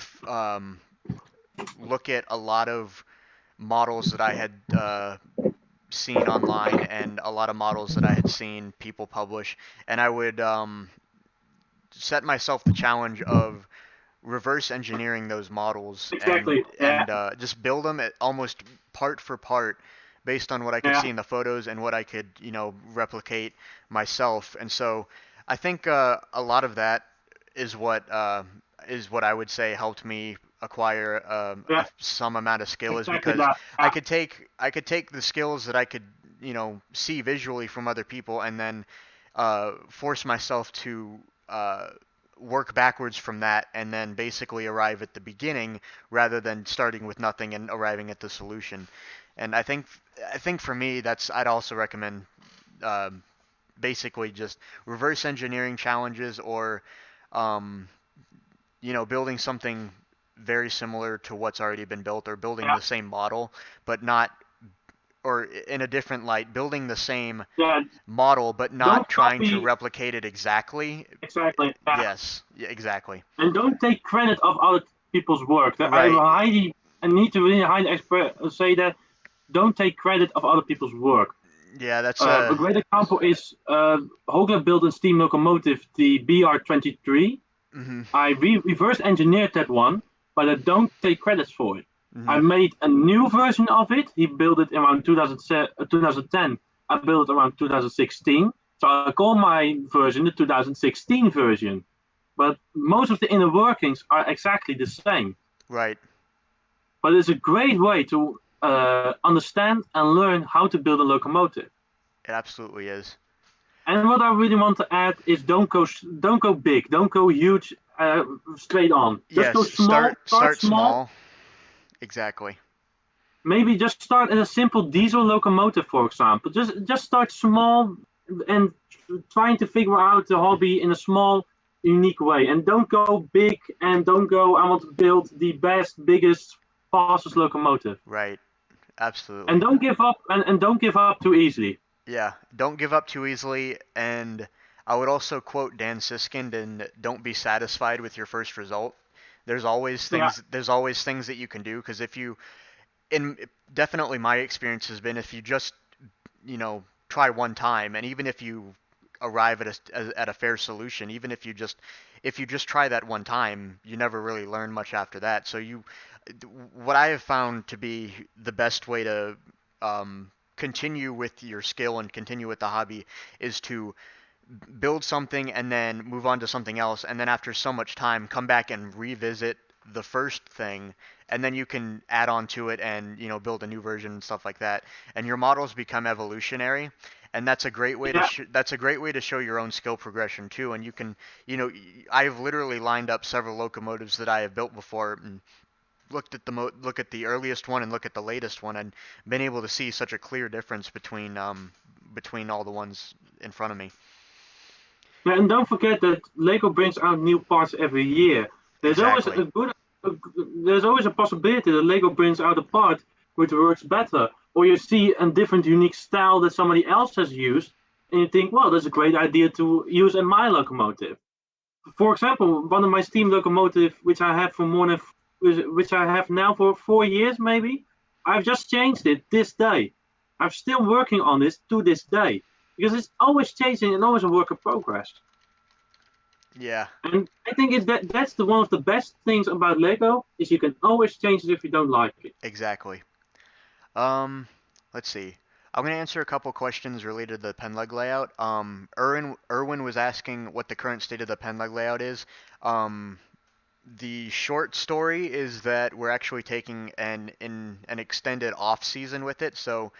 look at a lot of models that I had seen online and a lot of models that I had seen people publish, and I would set myself the challenge of reverse engineering those models Exactly. and just build them at almost part for part based on what I could Yeah. see in the photos and what I could, replicate myself. And so I think a lot of that is what I would say helped me acquire Yeah. some amount of skill, is Exactly because that. I could take the skills that I could see visually from other people, and then force myself to work backwards from that, and then basically arrive at the beginning rather than starting with nothing and arriving at the solution. And I think for me, I'd also recommend um, basically just reverse engineering challenges, or um, building something very similar to what's already been built, or building Yeah. the same model, but not, or in a different light, building the same Yeah. model, but not Don't trying to copy. replicate it exactly. Exactly. Yeah. Yes, yeah, exactly. And don't take credit of other people's work. That I Right. highly and need to really highly say that don't take credit of other people's work. Yeah, that's A great example is Hogla built a steam locomotive, the BR-23. mhm, I reverse engineered that one, but I don't take credits for it. I mhm. made a new version of it. He built it around 2010. I built it around 2016. So I call my version the 2016 version. But most of the inner workings are exactly the same. Right. But it's a great way to understand and learn how to build a locomotive. It absolutely is. And what I really want to add is don't go big, don't go huge straight on. Just go Yes, small, start start start small. small. Exactly. Maybe just start as a simple diesel locomotive, for example. Just start small and trying to figure out the hobby in a small, unique way. And don't go big and don't go, I want to build the best, biggest, fastest locomotive. Right. And Absolutely. don't give up and don't give up too easily. Yeah, don't give up too easily, and I would also quote Dan Siskind and don't be satisfied with your first result. Yeah, There's always things that you can do, because if you in definitely my experience has been, if you just, try one time, and even if you arrive at a fair solution, even if you just try that one time, you never really learn much after that. So what I have found to be the best way to continue with your skill and continue with the hobby is to build something and then move on to something else, and then after so much time come back and revisit the first thing, and then you can add on to it and build a new version and stuff like that, and your models become evolutionary. And yeah, that's a great way to show your own skill progression too. And you can, I've literally lined up several locomotives that I have built before, and look at the earliest one and look at the latest one, and been able to see such a clear difference between all the ones in front of me. yeah. And don't forget that Lego brings out new parts every year. There's always Exactly. a good, a, there's always a possibility that Lego brings out a part which works better, or you see a different, unique style that somebody else has used, and you think, well, that's a great idea to use in my locomotive. For example, one of my steam locomotive, which I have for more than, which I have now for 4 years, maybe, I've just changed it this day. I'm still working on this to this day because it's always changing and always a work in progress. Yeah, And I think that's the one of the best things about Lego is you can always change it if you don't like it. exactly. Um, let's see. I'm gonna answer a couple questions related to the pen leg layout. Erwin was asking what the current state of the pen leg layout is. Um, the short story is that we're actually taking an extended off season with it, so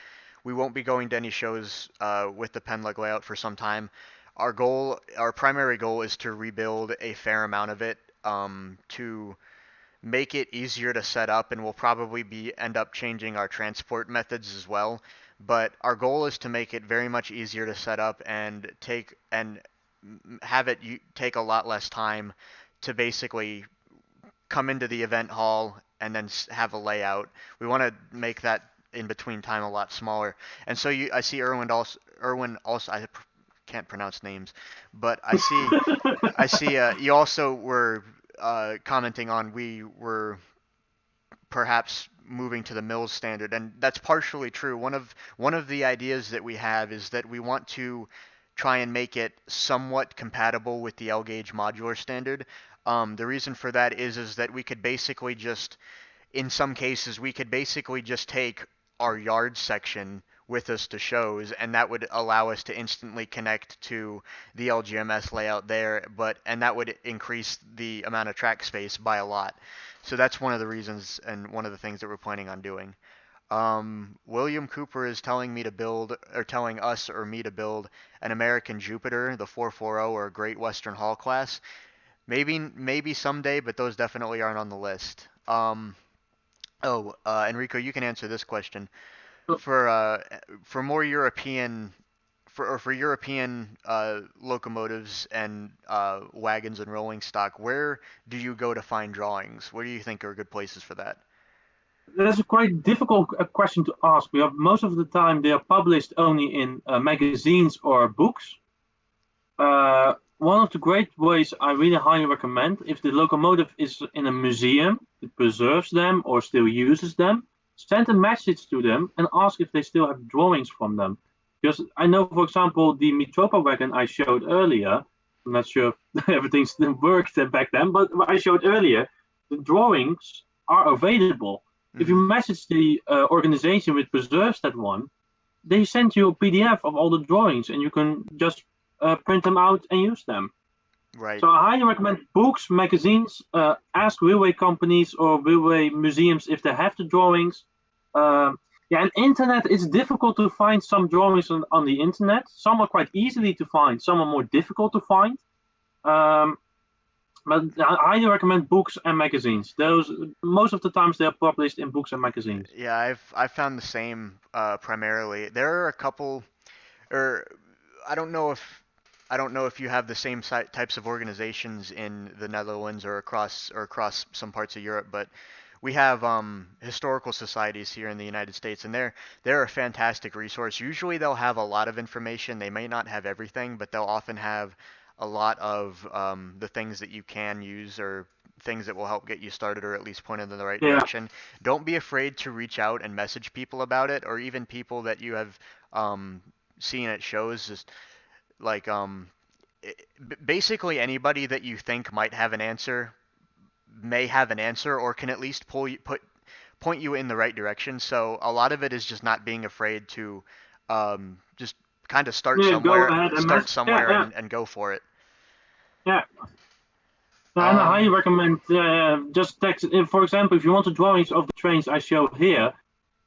we won't be going to any shows with the pen leg layout for some time. Our primary goal, is to rebuild a fair amount of it, to make it easier to set up, and we'll probably be end up changing our transport methods as well. But our goal is to make it very much easier to set up and have it take a lot less time to basically come into the event hall and then have a layout. We want to make that in between time a lot smaller. And so I see Erwin also, I can't pronounce names, but I see you also were commenting on we were perhaps moving to the Mills standard, and that's partially true. One of the ideas that we have is that we want to try and make it somewhat compatible with the L gauge modular standard. The reason for that is that we could basically just, in some cases, we could basically just take our yard section with us to shows, and that would allow us to instantly connect to the LGMS layout there, and that would increase the amount of track space by a lot. So that's one of the reasons and one of the things that we're planning on doing. William Cooper is telling me to build, or telling us or me to build an American Jupiter, the 440 or Great Western Hall class. Maybe someday, but those definitely aren't on the list. Enrico, you can answer this question. So, For more European for European locomotives and wagons and rolling stock, where do you go to find drawings? Where do you think are good places for that? that's a quite difficult question to ask. We have, most of the time they are published only in magazines or books. One of the great ways I really highly recommend, if the locomotive is in a museum, it preserves them or still uses them, send a message to them and ask if they still have drawings from them. Because I know, for example, the Mitropa wagon I showed earlier, I'm not sure if everything still worked back then, but what I showed earlier, the drawings are available. If you Hmm. message the organization which preserves that one, they send you a PDF of all the drawings, and you can just print them out and use them. Right. So I highly recommend books, magazines. Ask railway companies or railway museums if they have the drawings. Um, yeah, and internet, it's difficult to find some drawings on the internet. Some are quite easily to find. Some are more difficult to find. Um, but I highly recommend books and magazines. Those, most of the times they are published in books and magazines. Yeah, I've found the same primarily. There are a couple, or I don't know if I don't know if you have the same types of organizations in the Netherlands or across some parts of Europe, but we have historical societies here in the United States, and they're a fantastic resource. Usually they'll have a lot of information. They may not have everything, but they'll often have a lot of the things that you can use or things that will help get you started or at least pointed in the right Yeah, direction. Don't be afraid to reach out and message people about it, or even people that you have um, seen at shows. Just like basically anybody that you think might have an answer may have an answer or can at least point you in the right direction. So a lot of it is just not being afraid to just kind of yeah. Go ahead and start message. Yeah, somewhere yeah, and go for it. yeah. And I highly Um, recommend just text. For example, if you want the drawings of the trains I show here,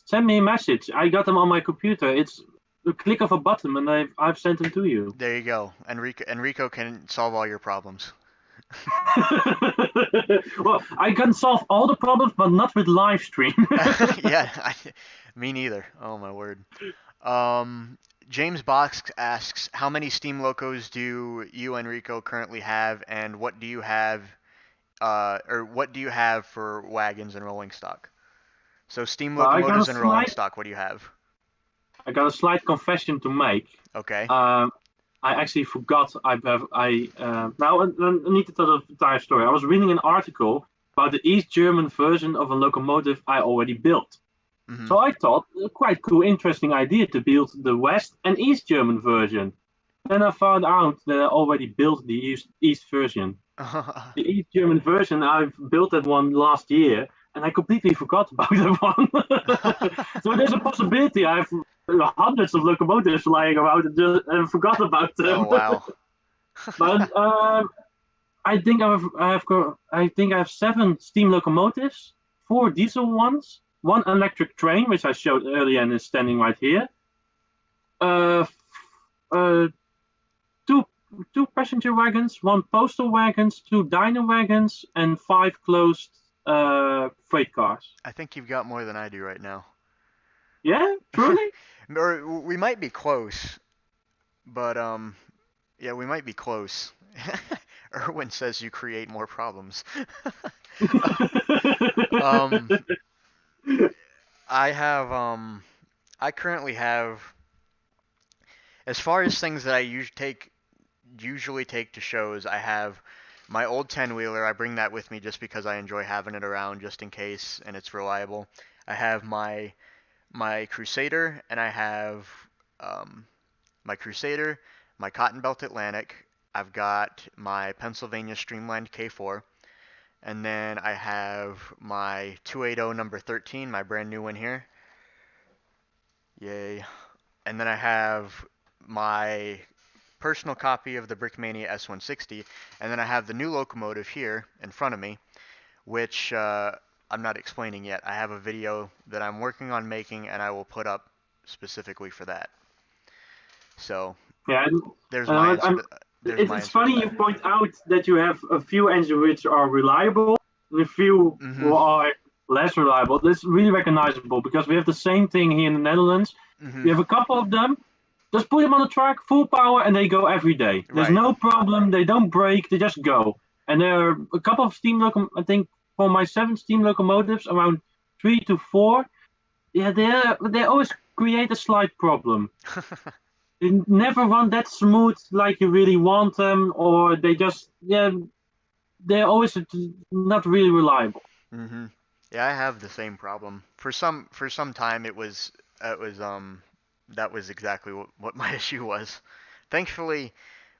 send me a message. I got them on my computer. It's a click of a button, and I've sent them to you. there you go. Enrico can solve all your problems. Well, I can solve all the problems, but not with live stream. Yeah, me neither. Oh my word. Um, James Box asks, how many steam locos do you, Enrico, currently have, and what do you have for wagons and rolling stock? So steam Well, locomotives and rolling stock, what do you have? I got a slight confession to make. Okay. Um, I actually forgot. I need to tell the entire story. I was reading an article about the East German version of a locomotive I already built. Mm-hmm. So I thought a quite cool, interesting idea to build the West and East German version. Then I found out that I already built the East version. The East German version, I've built that one last year, and I completely forgot about that one. So there's a possibility I have hundreds of locomotives lying around and forgot about Oh them. wow. But I think I have 7 steam locomotives, 4 diesel ones, 1 electric train, which I showed earlier and is standing right here. Uh, uh, two two passenger wagons, 1 postal wagons, 2 diner wagons, and 5 closed freight cars. I think you've got more than I do right now. Yeah, truly. Or we might be close, but yeah, we might be close. Erwin says you create more problems. um, I have I currently have, as far as things that I usually take to shows, I have my old 10 wheeler. I bring that with me just because I enjoy having it around just in case, and it's reliable. I have my Crusader, and I have um, my Crusader, my Cotton Belt Atlantic, I've got my Pennsylvania Streamline K4, and then I have my 280 number 13, my brand new one here. Yay. And then I have my personal copy of the Brickmania S160, and then I have the new locomotive here in front of me, which I'm not explaining yet. I have a video that I'm working on making, and I will put up specifically for that. So Yeah, there's my and answer to it's funny you point out that you have a few engines which are reliable and a few Mm-hmm. who are less reliable. That's really recognizable because we have the same thing here in the Netherlands. Mm-hmm. We have a couple of them. Just put them on the track, full power, and they go every day. There's Right. no problem. They don't break. They just go. And there are a couple of steam locomotives. I think for my 7 steam locomotives, around 3 to 4. Yeah, they always create a slight problem. They never run that smooth like you really want them, or they just they're always not really reliable. Mm-hmm. Yeah, I have the same problem. For some time it was that was exactly what my issue was. Thankfully,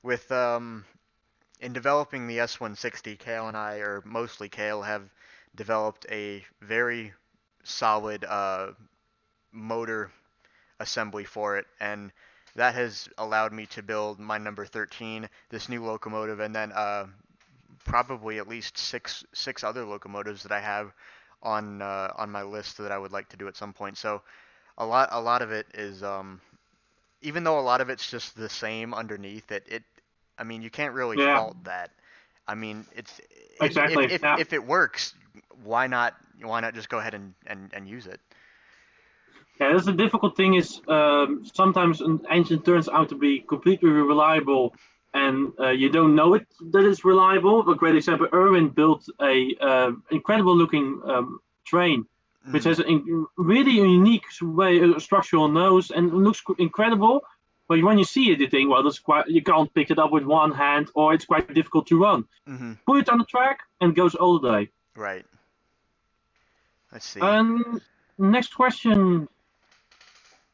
with in developing the S160, Kale and I, or mostly Kale, have developed a very solid motor assembly for it, and that has allowed me to build my number 13, this new locomotive, and then probably at least six other locomotives that I have on my list that I would like to do at some point. So a lot of it is even though a lot of it's just the same underneath it, I mean, you can't really Yeah, fault that. I mean, exactly. Yeah. if it works, why not just go ahead and use it? Yeah, that's the difficult thing is sometimes an engine turns out to be completely reliable and you don't know it that it's reliable. A great example, Irwin built a incredible looking train, which Mm, has a really unique way, structural nose and looks incredible. But when you see it, you think, well, that's quite, you can't pick it up with one hand or it's quite difficult to run. mm-hmm. Put it on the track and it goes all day. Right. Let's see. And next question.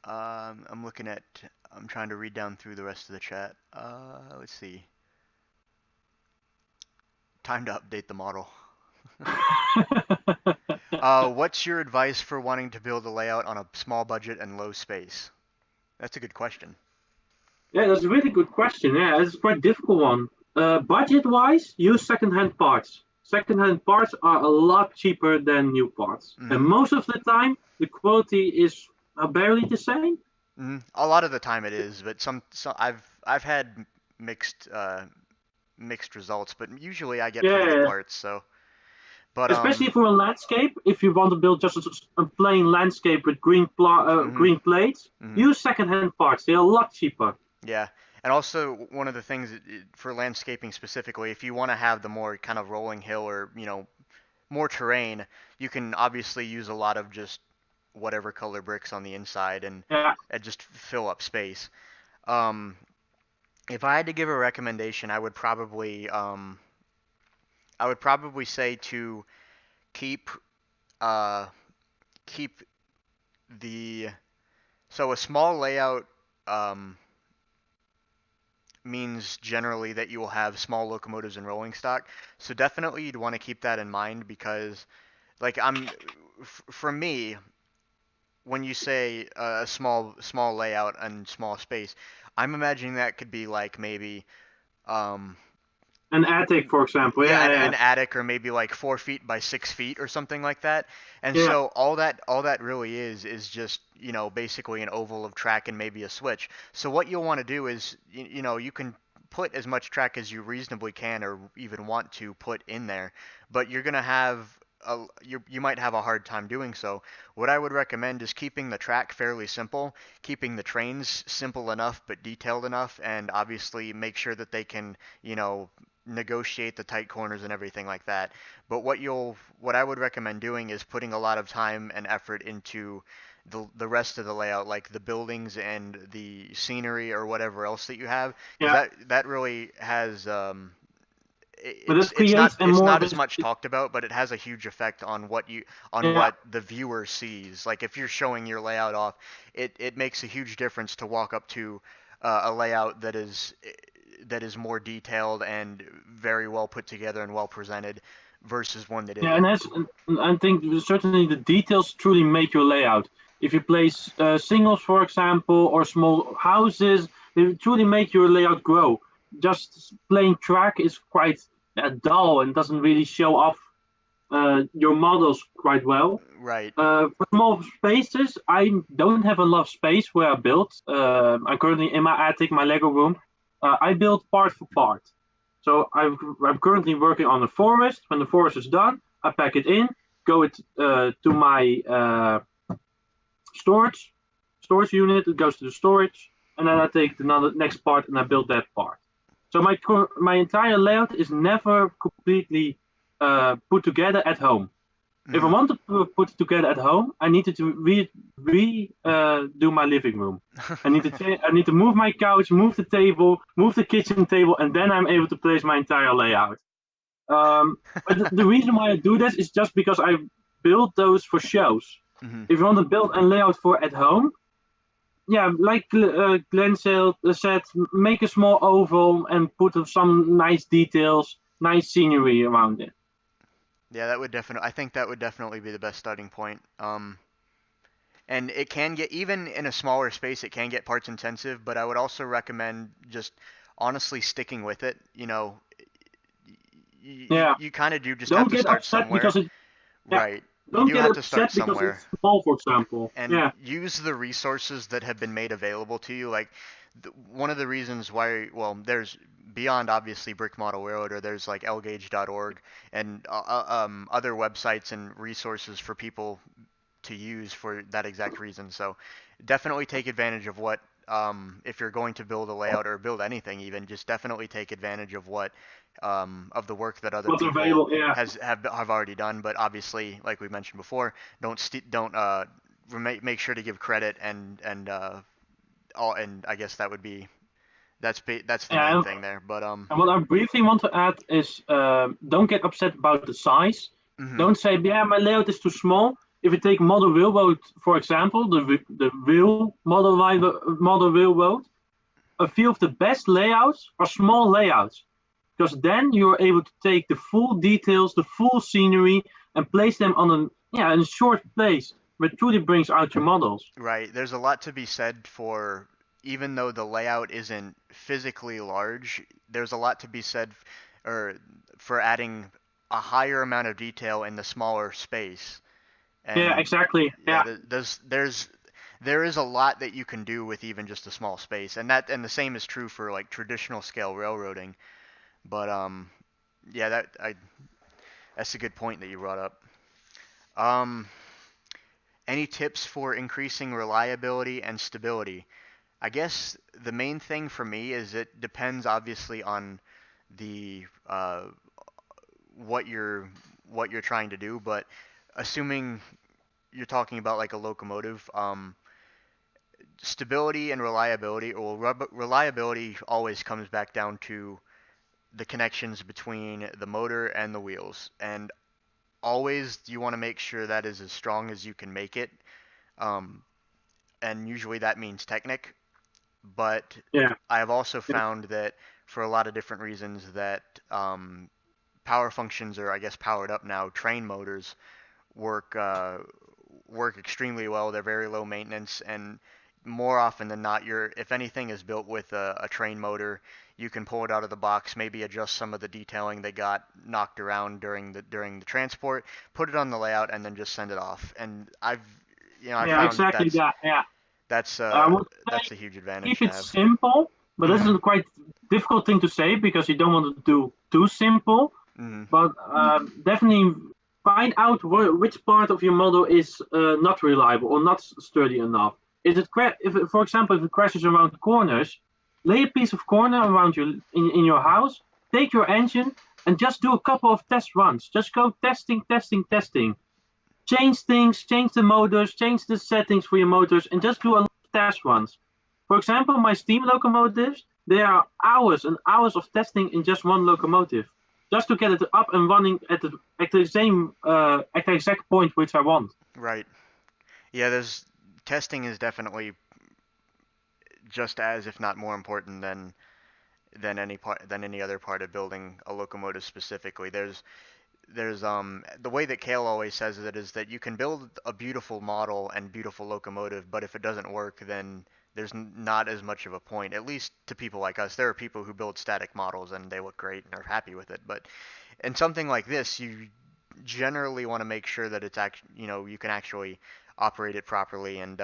I'm looking at. I'm trying to read down through the rest of the chat. Let's see. Time to update the model. What's your advice for wanting to build a layout on a small budget and low space? That's a good question. Yeah, that's a really good question. Yeah, it's quite a difficult one. Budget-wise, use second-hand parts. Second-hand parts are a lot cheaper than new parts, and Mm-hmm. most of the time, the quality is barely the same. Mm-hmm. A lot of the time it is, but some I've had mixed mixed results, but usually I get pretty good Yeah, parts. So, but especially for a landscape. If you want to build just a plain landscape with mm-hmm. green plates, Mm-hmm. use second-hand parts. They are a lot cheaper. Yeah, and also one of the things for landscaping specifically, if you want to have the more kind of rolling hill or more terrain, you can obviously use a lot of just whatever color bricks on the inside Yeah, and just fill up space. Um, if I had to give a recommendation, I would probably say to keep uh, keep the so a small layout um, means generally that you will have small locomotives and rolling stock. So definitely you'd want to keep that in mind because like for me, when you say a small layout and small space, I'm imagining that could be like maybe um, an attic, for example. yeah, Yeah, an attic or maybe like 4 feet by 6 feet or something like that. And yeah, so all that really is just basically an oval of track and maybe a switch. So what you'll want to do is you can put as much track as you reasonably can or even want to put in there, but you're gonna have you might have a hard time doing so. What I would recommend is keeping the track fairly simple, keeping the trains simple enough but detailed enough, and obviously make sure that they can negotiate the tight corners and everything like that. But what I would recommend doing is putting a lot of time and effort into the rest of the layout, like the buildings and the scenery or whatever else that you have, because yeah. that really has But it's this creates a it's more not as much talked about, but it has a huge effect on yeah. what the viewer sees. Like if you're showing your layout off, it makes a huge difference to walk up to a layout that is that is more detailed and very well put together and well presented versus one that Yeah, isn't. and I think certainly the details truly make your layout. If you place singles, for example, or small houses, they truly make your layout grow. Just plain track is quite dull and doesn't really show off your models quite well. Right. For small spaces, I don't have a lot of space where I build. I'm currently in my attic, my Lego room. I build part for part. So I'm currently working on the forest. When the forest is done, I pack it in, go it to my storage storage unit. It goes to the storage, and then I take the next part and I build that part. So my entire layout is never completely put together at home. If I Hmm. want to put it together at home, I need to do my living room. I need to move my couch, move the table, move the kitchen table, and then I'm able to place my entire layout. But the reason why I do this is just because I build those for shows. Hmm. If you want to build a layout for at home, yeah, like Glenn said, make a small oval and put some nice details, nice scenery around it. Yeah, that would definitely. I think that would definitely be the best starting point. And it can get, even in a smaller space, it can get parts intensive. But I would also recommend just honestly sticking with it. Yeah, You kind of do just have don't to get start upset somewhere. because it. Yeah, Right. You don't do get have to start upset because somewhere. it's small, for example. And Yeah, use the resources that have been made available to you. Like one of the reasons why, well, there's beyond obviously Brick Model Railroader, there's like lgauge.org and other websites and resources for people to use for that exact reason. So definitely take advantage of what, if you're going to build a layout or build anything, even just definitely take advantage of what, of the work that other what's people available? Yeah, have already done. But obviously, like we mentioned before, don't make sure to give credit and all, and I guess that would be that's the main and thing there. But And what I briefly want to add is don't get upset about the size. mhm. Don't say, yeah, my layout is too small. If you take model railroad, for example, the real model railroad, a few of the best layouts are small layouts because then you're able to take the full details, the full scenery, and place them on in a short place, which truly brings out your models. Right. There's a lot to be said for, even though the layout isn't physically large, there's a lot to be said or for adding a higher amount of detail in the smaller space. Yeah, And exactly. yeah, Yeah, there is a lot that you can do with even just a small space. And the same is true for like traditional scale railroading. But yeah, that's a good point that you brought up. Um any tips for increasing reliability and stability? I guess the main thing for me is it depends obviously on the what you're trying to do, but assuming you're talking about like a locomotive, stability and reliability, or reliability always comes back down to the connections between the motor and the wheels, and always you want to make sure that is as strong as you can make it. Um, and usually that means Technic. But yeah, I have also yeah, found that for a lot of different reasons that power functions, or I guess powered up now, train motors work work extremely well. They're very low maintenance, and more often than not, if anything is built with a train motor, you can pull it out of the box, maybe adjust some of the detailing that got knocked around during the transport, put it on the layout, and then just send it off. And I yeah, found that exactly that. Yeah. that's I would that's a huge advantage keep to it have. simple, but this Mhm. is a quite difficult thing to say because you don't want to do too simple. Mhm. But definitely find out which part of your model is not reliable or not sturdy enough. If, for example, if it crashes around corners, lay a piece of corner around in your house, take your engine, and just do a couple of test runs. Just go testing, testing, testing. Change things, change the motors, change the settings for your motors, and just do a lot of test runs. For example, my steam locomotives, there are hours and hours of testing in just one locomotive, just to get it up and running at the exact point which I want. Right. Yeah, there's testing is definitely just as, if not more important than any other part of building a locomotive specifically. There's the way that Kale always says it is that you can build a beautiful model and beautiful locomotive, but if it doesn't work, then there's not as much of a point. At least to people like us, there are people who build static models and they look great and are happy with it. But in something like this, you generally want to make sure that you can actually operate it properly and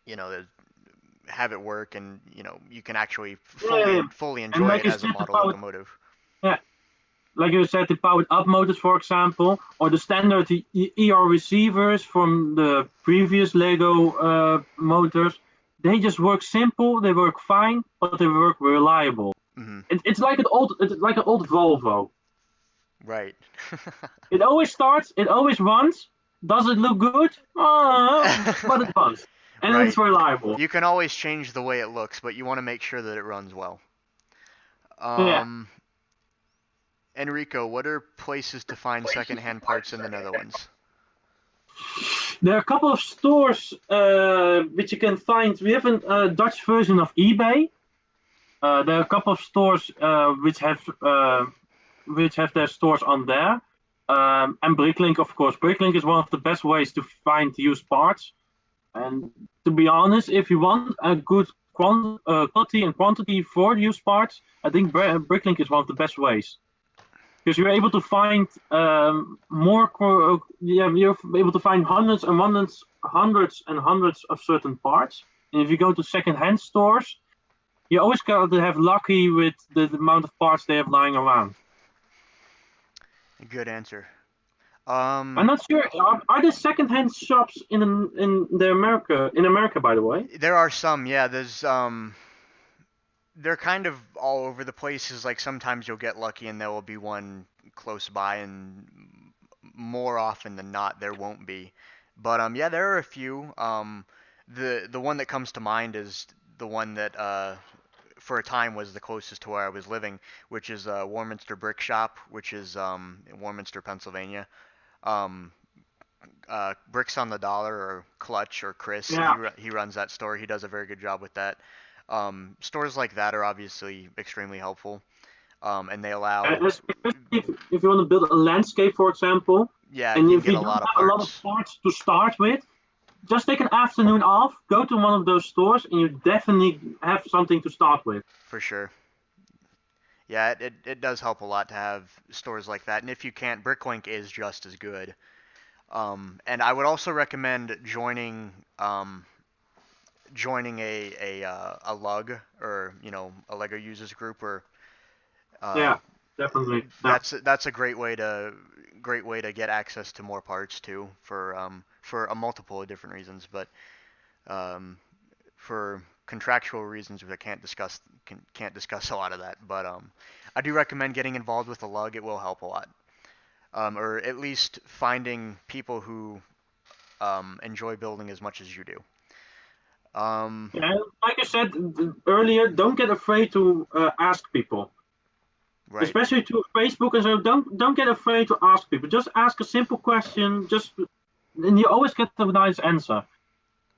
you know have it work, and you can actually Yeah, fully and enjoy like it you as a said, the model powered, locomotive. yeah, like you said, the powered up motors, for example, or the standard ER receivers from the previous Lego motors, they just work simple, they work fine, but they work reliable. Hmm. It's like an old Volvo. Right. It always starts, it always runs. Does it look good? But it runs, and it's Right. reliable. You can always change the way it looks, but you want to make sure that it runs well. Yeah. Um, Enrico, what are places to find secondhand parts in the Netherlands? There are a couple of stores which you can find. We have a Dutch version of eBay. There are a couple of stores which have their stores on there. And Bricklink, of course. Bricklink is one of the best ways to find used parts. And to be honest, if you want a good quality and quantity for used parts, I think Bricklink is one of the best ways because you're able to find you're able to find hundreds of certain parts. And if you go to second-hand stores, you always got to have lucky with the amount of parts they have lying around. Good answer. I'm not sure. Are there second-hand shops in America, by the way? There are some, yeah. They're kind of all over the place. Is like sometimes you'll get lucky and there will be one close by, and more often than not there won't be. But yeah, there are a few. The one that comes to mind is the one that for a time was the closest to where I was living, which is Warminster Brick Shop, which is in Warminster, Pennsylvania. Um, Bricks on the Dollar or Clutch or Chris, Yeah. he runs that store. He does a very good job with that. Stores like that are obviously extremely helpful, and they allow, Especially if you want to build a landscape, for example, yeah, and you can if get you a don't lot of have a lot of parts parts to start with, just take an afternoon off, go to one of those stores, and you definitely have something to start with. for sure. Yeah, it does help a lot to have stores like that, and if you can't, Bricklink is just as good. And I would also recommend joining a lug, or a Lego users group, or uh, Yeah, definitely. Yeah. that's a great way to get access to more parts too, for a multiple of different reasons, but um, for contractual reasons we can't discuss a lot of that, but I do recommend getting involved with a lug. It will help a lot, or at least finding people who enjoy building as much as you do. Um, And like I said earlier, don't get afraid to ask people, right. especially to Facebook and so. Don't get afraid to ask people. Just ask a simple question. And you always get a nice answer.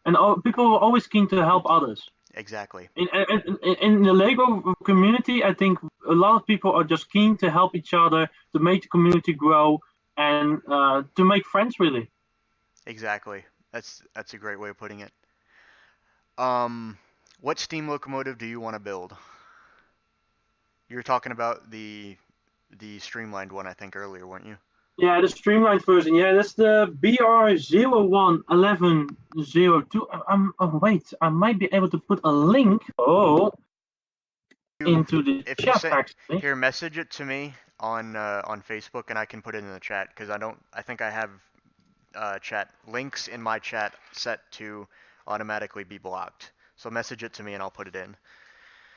And people are always keen to help others. Exactly. In the Lego community, I think a lot of people are just keen to help each other, to make the community grow, and to make friends, really. Exactly. That's a great way of putting it. Um, what steam locomotive do you want to build? You were talking about the streamlined one, I think, earlier, weren't you? Yeah, the streamlined version. Yeah, that's the BR011102. Oh, wait, I might be able to put a link. Oh, You, into the if you chat say actually. here, message it to me on Facebook, and I can put it in the chat because I don't. I think I have chat links in my chat set to automatically be blocked. So message it to me, and I'll put it in.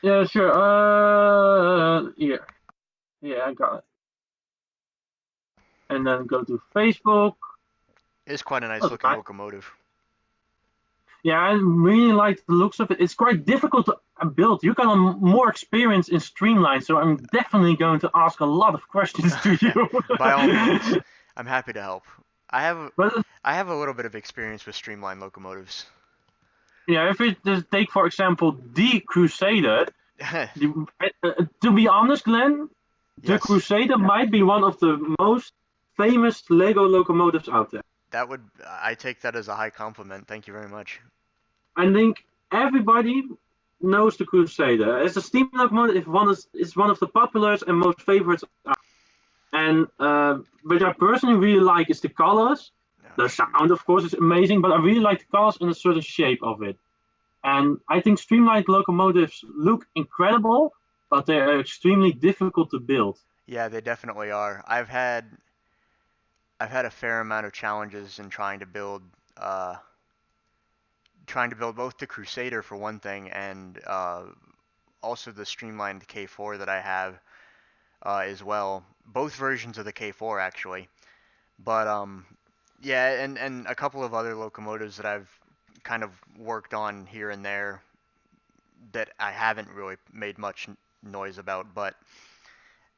Yeah, sure. Here. Yeah, I got it. And then go to Facebook. It's quite a nice That's looking nice. locomotive. Yeah, I really like the looks of it. It's quite difficult to build. You got more experience in Streamline, so I'm definitely going to ask a lot of questions to you. By all means, I'm happy to help. I have But I have a little bit of experience with streamlined locomotives. yeah, if we just take for example the Crusader, To be honest, Glenn, the Yes, Crusader might be one of the most famous Lego locomotives out there. that would I take that as a high compliment. Thank you very much. I think everybody knows the Crusader. As a steam locomotive, is one of the populars and most favorites. And what I personally really like is the colors. Oh The shoot. sound, of course, is amazing, but I really like the colors and a certain shape of it. And I think streamlined locomotives look incredible, but they are extremely difficult to build. Yeah, they definitely are. I've had a fair amount of challenges in uh trying to build both the Crusader for one thing and also the streamlined K4 that I have as well. Both versions of the K4 actually. But yeah, and a couple of other locomotives that I've kind of worked on here and there that I haven't really made much noise about. But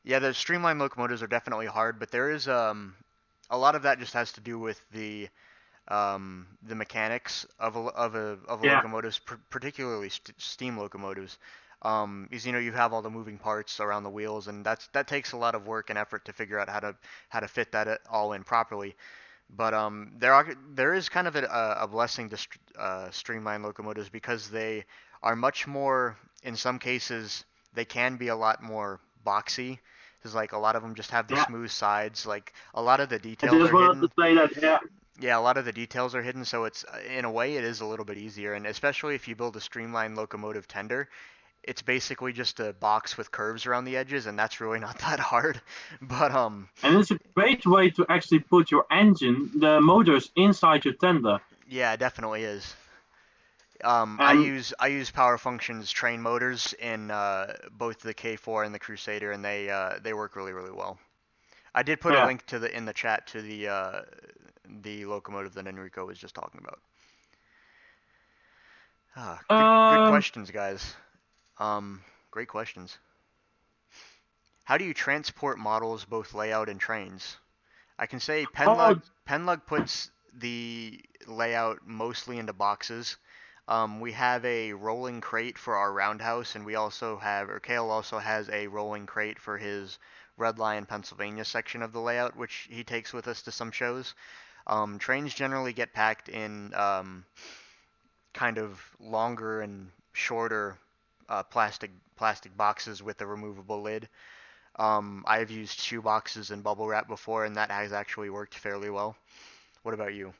yeah, the streamlined locomotives are definitely hard, but there is a lot of that just has to do with the mechanics of a Yeah, locomotives, particularly steam locomotives. Is you have all the moving parts around the wheels, and that takes a lot of work and effort to figure out how to fit that all in properly. But there is kind of a blessing to streamline locomotives because they are much more, in some cases, they can be a lot more boxy. Because like a lot of them just have the yeah. smooth sides. Like a lot of the I details just are wanted to hidden. say that. Yeah, Yeah, a lot of the details are hidden, so it's in a way it is a little bit easier. And especially if you build a streamlined locomotive tender, it's basically just a box with curves around the edges, and that's really not that hard. But and it's a great way to actually put your engine, the motors, inside your tender. yeah, it definitely is. And I use Power Functions train motors in both the K4 and the Crusader, and they work really well. I did put a yeah, link to the in the chat to the locomotive that Enrico was just talking about. Ah, good um, questions, guys. Great questions. How do you transport models, both layout and trains? I can say oh, Penlug puts the layout mostly into boxes. We have a rolling crate for our roundhouse, and we also have, or Kale also has a rolling crate for his Red Lion, Pennsylvania section of the layout, which he takes with us to some shows. Trains generally get packed in kind of longer and shorter plastic boxes with a removable lid. I've used shoe boxes and bubble wrap before, and that has actually worked fairly well. What about you?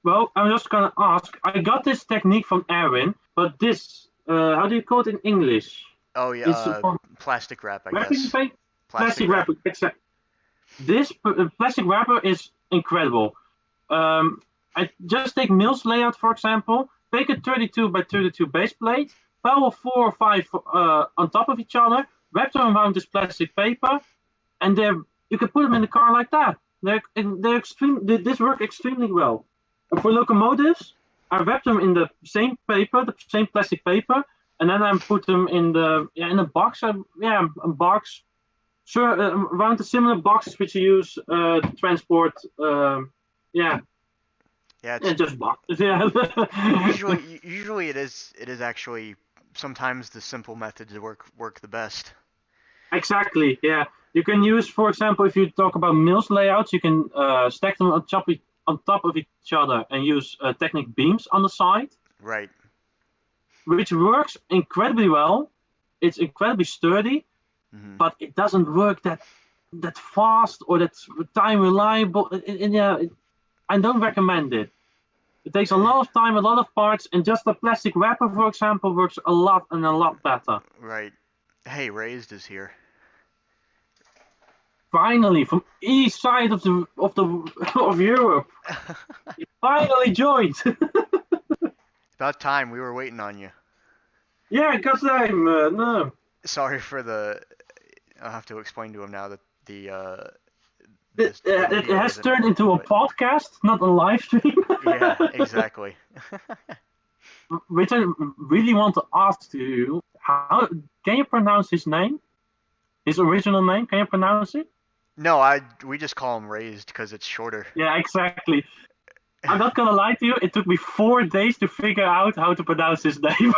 well, I'm just gonna ask. I got this technique from Erwin, but this, how do you call it in English? Oh yeah, It's for plastic wrap, I wrapping guess. paper, Plastic plastic wrap. wrapper. Exactly. This plastic wrapper is incredible. Um, I just take Mill's layout, for example. Take a 32 by 32 base plate, pile 4 or 5 on top of each other, wrap them around this plastic paper, and you can put them in the car like that. They're extreme. This work extremely well. And for locomotives, I wrap them in the same paper, the same plastic paper, and then I put them in in a box. A box. Sure, around the similar boxes which you use to transport. Yeah, Yeah, yeah, it's just boxes. Yeah. usually it is actually sometimes the simple methods work the best. Exactly. Yeah, you can use, for example, if you talk about Mills layouts, you can stack them on top of each other and use Technic beams on the side, Right. which works incredibly well. It's incredibly sturdy, Hmm. but it doesn't work that fast or that time reliable. Yeah, I don't recommend it. It takes a lot of time, a lot of parts, and just a plastic wrapper, for example, works a lot and a lot better. Right. Hey, Raised is here. Finally, from east side of the of Europe, he finally joined. About time. We were waiting on you. Yeah, got time. No, Sorry for the. I'll have to explain to him now that the it video has wasn't turned into working, a but podcast, not a live stream. yeah, exactly. Which I really want to ask you, how can you pronounce his name? His original name? Can you pronounce it? No, we just call him Raised because it's shorter. Yeah, exactly. I'm not gonna lie to you. It took me 4 days to figure out how to pronounce his name.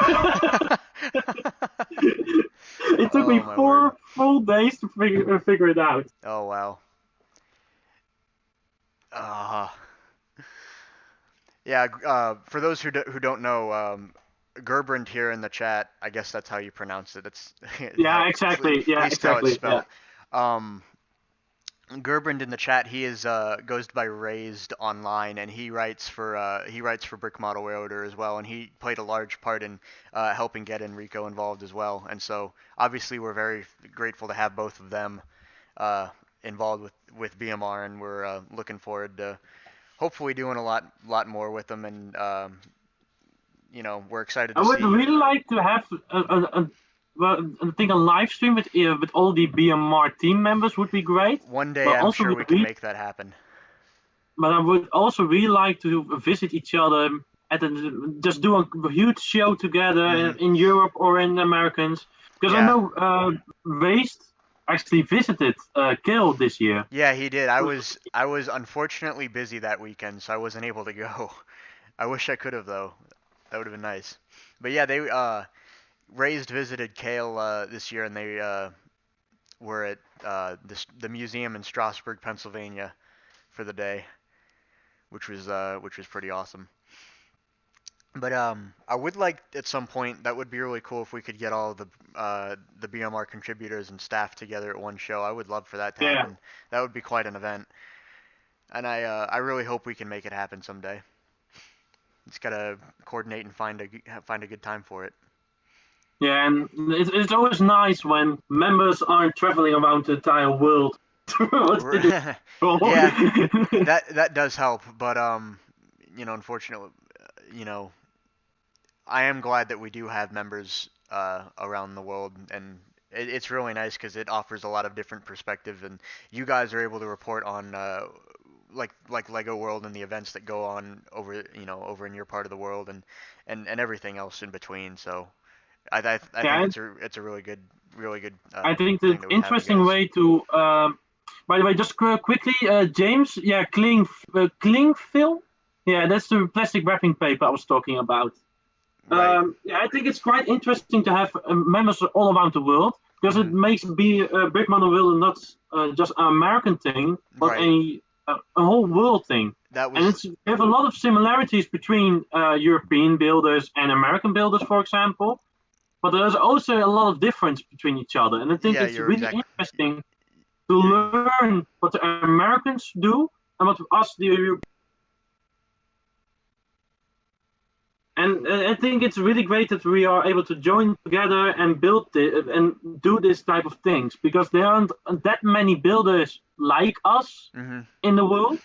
It took me Oh my word. 4 full days to figure it out. Oh wow. Uh, yeah. For those who don't know, Gerbrand here in the chat. I guess that's how you pronounce it. It's how Yeah, at exactly. Yeah, least how it's exactly. Yeah. spelled. Um, Gerbrand in the chat, he is goes by Raised online, and he writes for Brick Model Railroader as well, and he played a large part in helping get Enrico involved as well. And so obviously we're very grateful to have both of them uh, involved with BMR, and we're looking forward to hopefully doing a lot more with them, and we're excited I to would see. really like to have well, I think a live stream with all the BMR team members would be great. One day But I'm also sure would we can re- make that happen. but I would also really like to visit each other just do a huge show together Hmm. in Europe or in Americans. Because I Yeah. know Waste actually visited Kill this year. Yeah, he did. I was unfortunately busy that weekend, so I wasn't able to go. I wish I could have though. That would have been nice. But yeah, they Raised visited Kale this year, and they were at the museum in Strasburg, Pennsylvania, for the day, which was pretty awesome. But I would like at some point, that would be really cool if we could get all the BMR contributors and staff together at one show. I would love for that to Yeah, happen. That would be quite an event, and I really hope we can make it happen someday. Just gotta coordinate and find a good time for it. yeah, and it's always nice when members aren't traveling around the entire world. What they do. Yeah, that does help, but unfortunately, you know, I am glad that we do have members around the world, and it's really nice because it offers a lot of different perspective, and you guys are able to report on like Lego World and the events that go on over in your part of the world, and everything else in between. So I think Yeah, it's a really good I think the thing that we have you interesting guys. way to. By the way, just quickly, James. Yeah, cling film. Yeah, that's the plastic wrapping paper I was talking about. Right. Yeah, I think it's quite interesting to have members all around the world because it Hmm. makes Brick Will not just an American thing, but Right. a whole world thing. That And was we have a lot of similarities between European builders and American builders, for example. But there's also a lot of difference between each other, and I think yeah. it's You're really exact. interesting to You're learn what the Americans do and what us the Europeans. And I think it's really great that we are able to join together and build and do this type of things because there aren't that many builders like us hmm in the world,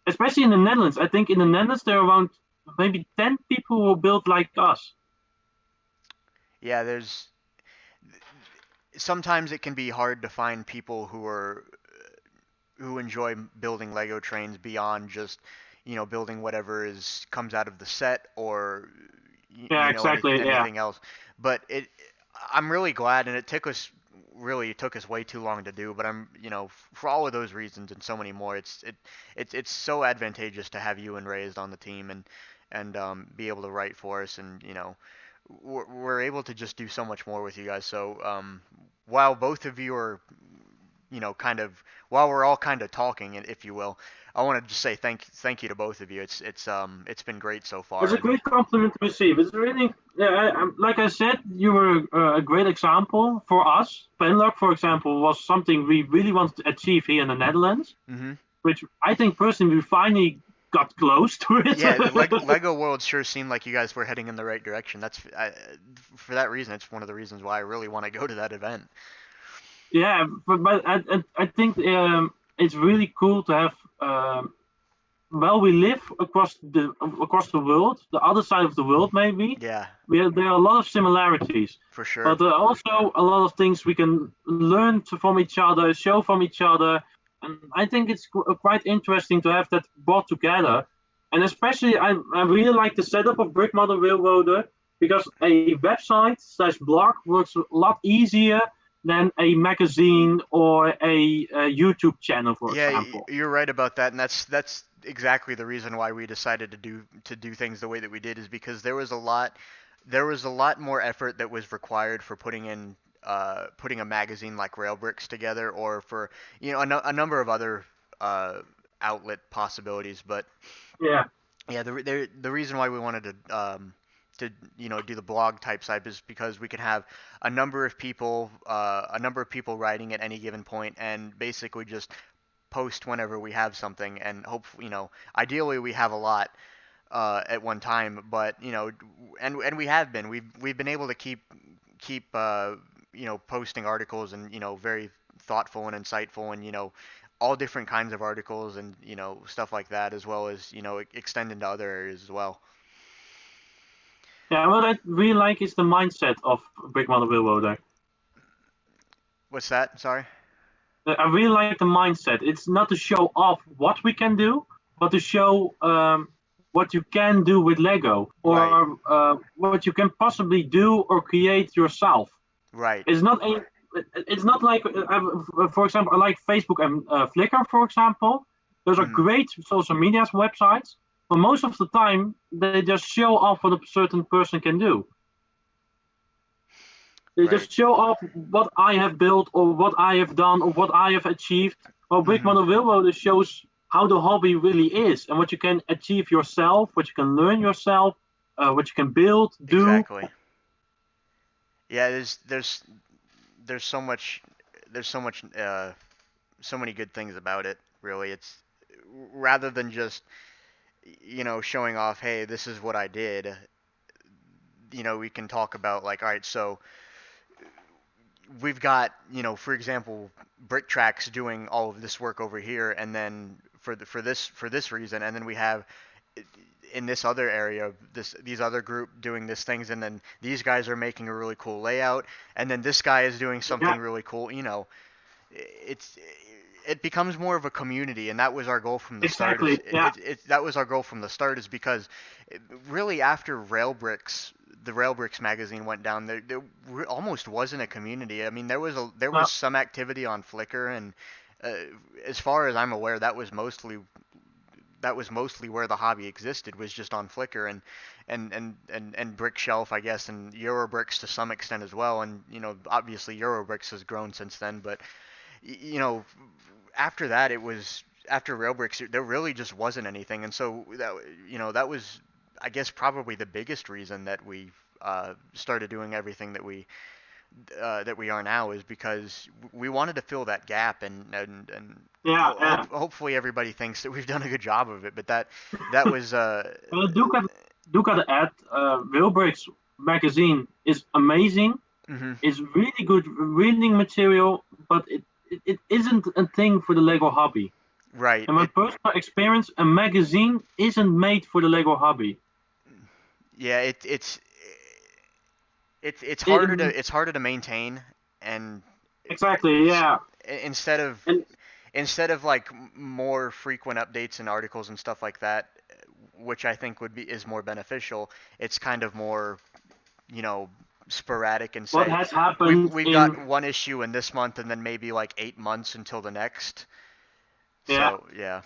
especially in the Netherlands. I think in the Netherlands there are around maybe 10 people who build like us. Yeah. There's sometimes it can be hard to find people who enjoy building Lego trains beyond just building whatever is comes out of the set, or Yeah, exactly. Yeah, anything else. But I'm really glad, and it took us way too long to do, but I'm for all of those reasons and so many more, it's so advantageous to have you and Raised on the team, and be able to write for us, and we're able to just do so much more with you guys. So while both of you are kind of while we're all kind of talking, if you will, I want to just say thank you to both of you. It's been great so it's far, a and great compliment to receive. It's really, yeah, like I said, you were a great example for us. Penlock, for example, was something we really wanted to achieve here in the Netherlands, hmm which I think personally we finally got close to yeah, the it. Lego World sure seemed like you guys were heading in the right direction. For that reason, it's one of the reasons why I really want to go to that event. Yeah, but I think it's really cool to have. Well, we live across the world, the other side of the world, maybe. Yeah, There are a lot of similarities, for sure. but there are also a lot of things we can learn from each other, show from each other, and I think it's quite interesting to have that brought together. And especially, I really like the setup of Brick Model Railroader because a website slash blog works a lot easier than a magazine or a YouTube channel, for Yeah, example. you're right about that, and that's exactly the reason why we decided to do things the way that we did, is because there was a lot more effort that was required for putting a magazine like Railbricks together, or for a number of other uh, outlet possibilities. But Yeah. yeah, the reason why we wanted to do the blog type site is because we could have a number of people writing at any given point, and basically just post whenever we have something, and hopefully, ideally we have a lot at one time. But and we have been we've been able to keep posting articles, and very thoughtful and insightful, and all different kinds of articles, and stuff like that, as well as extend into other areas as well. Yeah, what I really like is the mindset of Big Mother Willow there. What's that? Sorry. I really like the mindset. It's not to show off what we can do, but to show what you can do with Lego, Right. or what you can possibly do or create yourself. Right. It's not a. It's not like, for example, I like Facebook and Flickr, for example. Those are Mhm. great social media websites, but most of the time they just show off what a certain person can do. They Right. just show off what I have built, or what I have done, or what I have achieved. Well, Big Mhm. Mother Willow shows how the hobby really is, and what you can achieve yourself, what you can learn yourself, what you can build, do. Exactly. Yeah. There's so much there's so many good things about it. Really, it's rather than just showing off, hey, this is what I did. We can talk about, like, all right, so we've got, for example, Brick Tracks doing all of this work over here, and then for this reason, and then we have in this other area these other group doing this things, and then these guys are making a really cool layout, and then this guy is doing Yeah, something really cool. It's it becomes more of a community, and that was our goal from the start. exactly. Is Yeah, that was our goal from the start, is because really, after the Railbricks magazine went down, there almost wasn't a community. I mean, there was uh, some activity on Flickr, and uh, as far as I'm aware, that was mostly where the hobby existed, was just on Flickr, and Brickshelf, I guess, and Eurobricks to some extent as well. And obviously Eurobricks has grown since then, but you know, after that, after Railbricks, there really just wasn't anything, and so that was, I guess, probably the biggest reason that we started doing everything that we are now, is because we wanted to fill that gap, and yeah, yeah. hopefully everybody thinks that we've done a good job of it, but that was And do gotta add, Wilbricks magazine is amazing. mhm. It's really good reading material, but it isn't a thing for the Lego hobby. Right. In my personal experience, a magazine isn't made for the Lego hobby. Yeah, it's It, harder to maintain, and exactly, yeah. instead of And like more frequent updates and articles and stuff like that, which I think is more beneficial. It's kind of more, you know, sporadic, and what say has we've happened we've got in, one issue in this month, and then maybe like 8 months until the next. yeah, So yeah.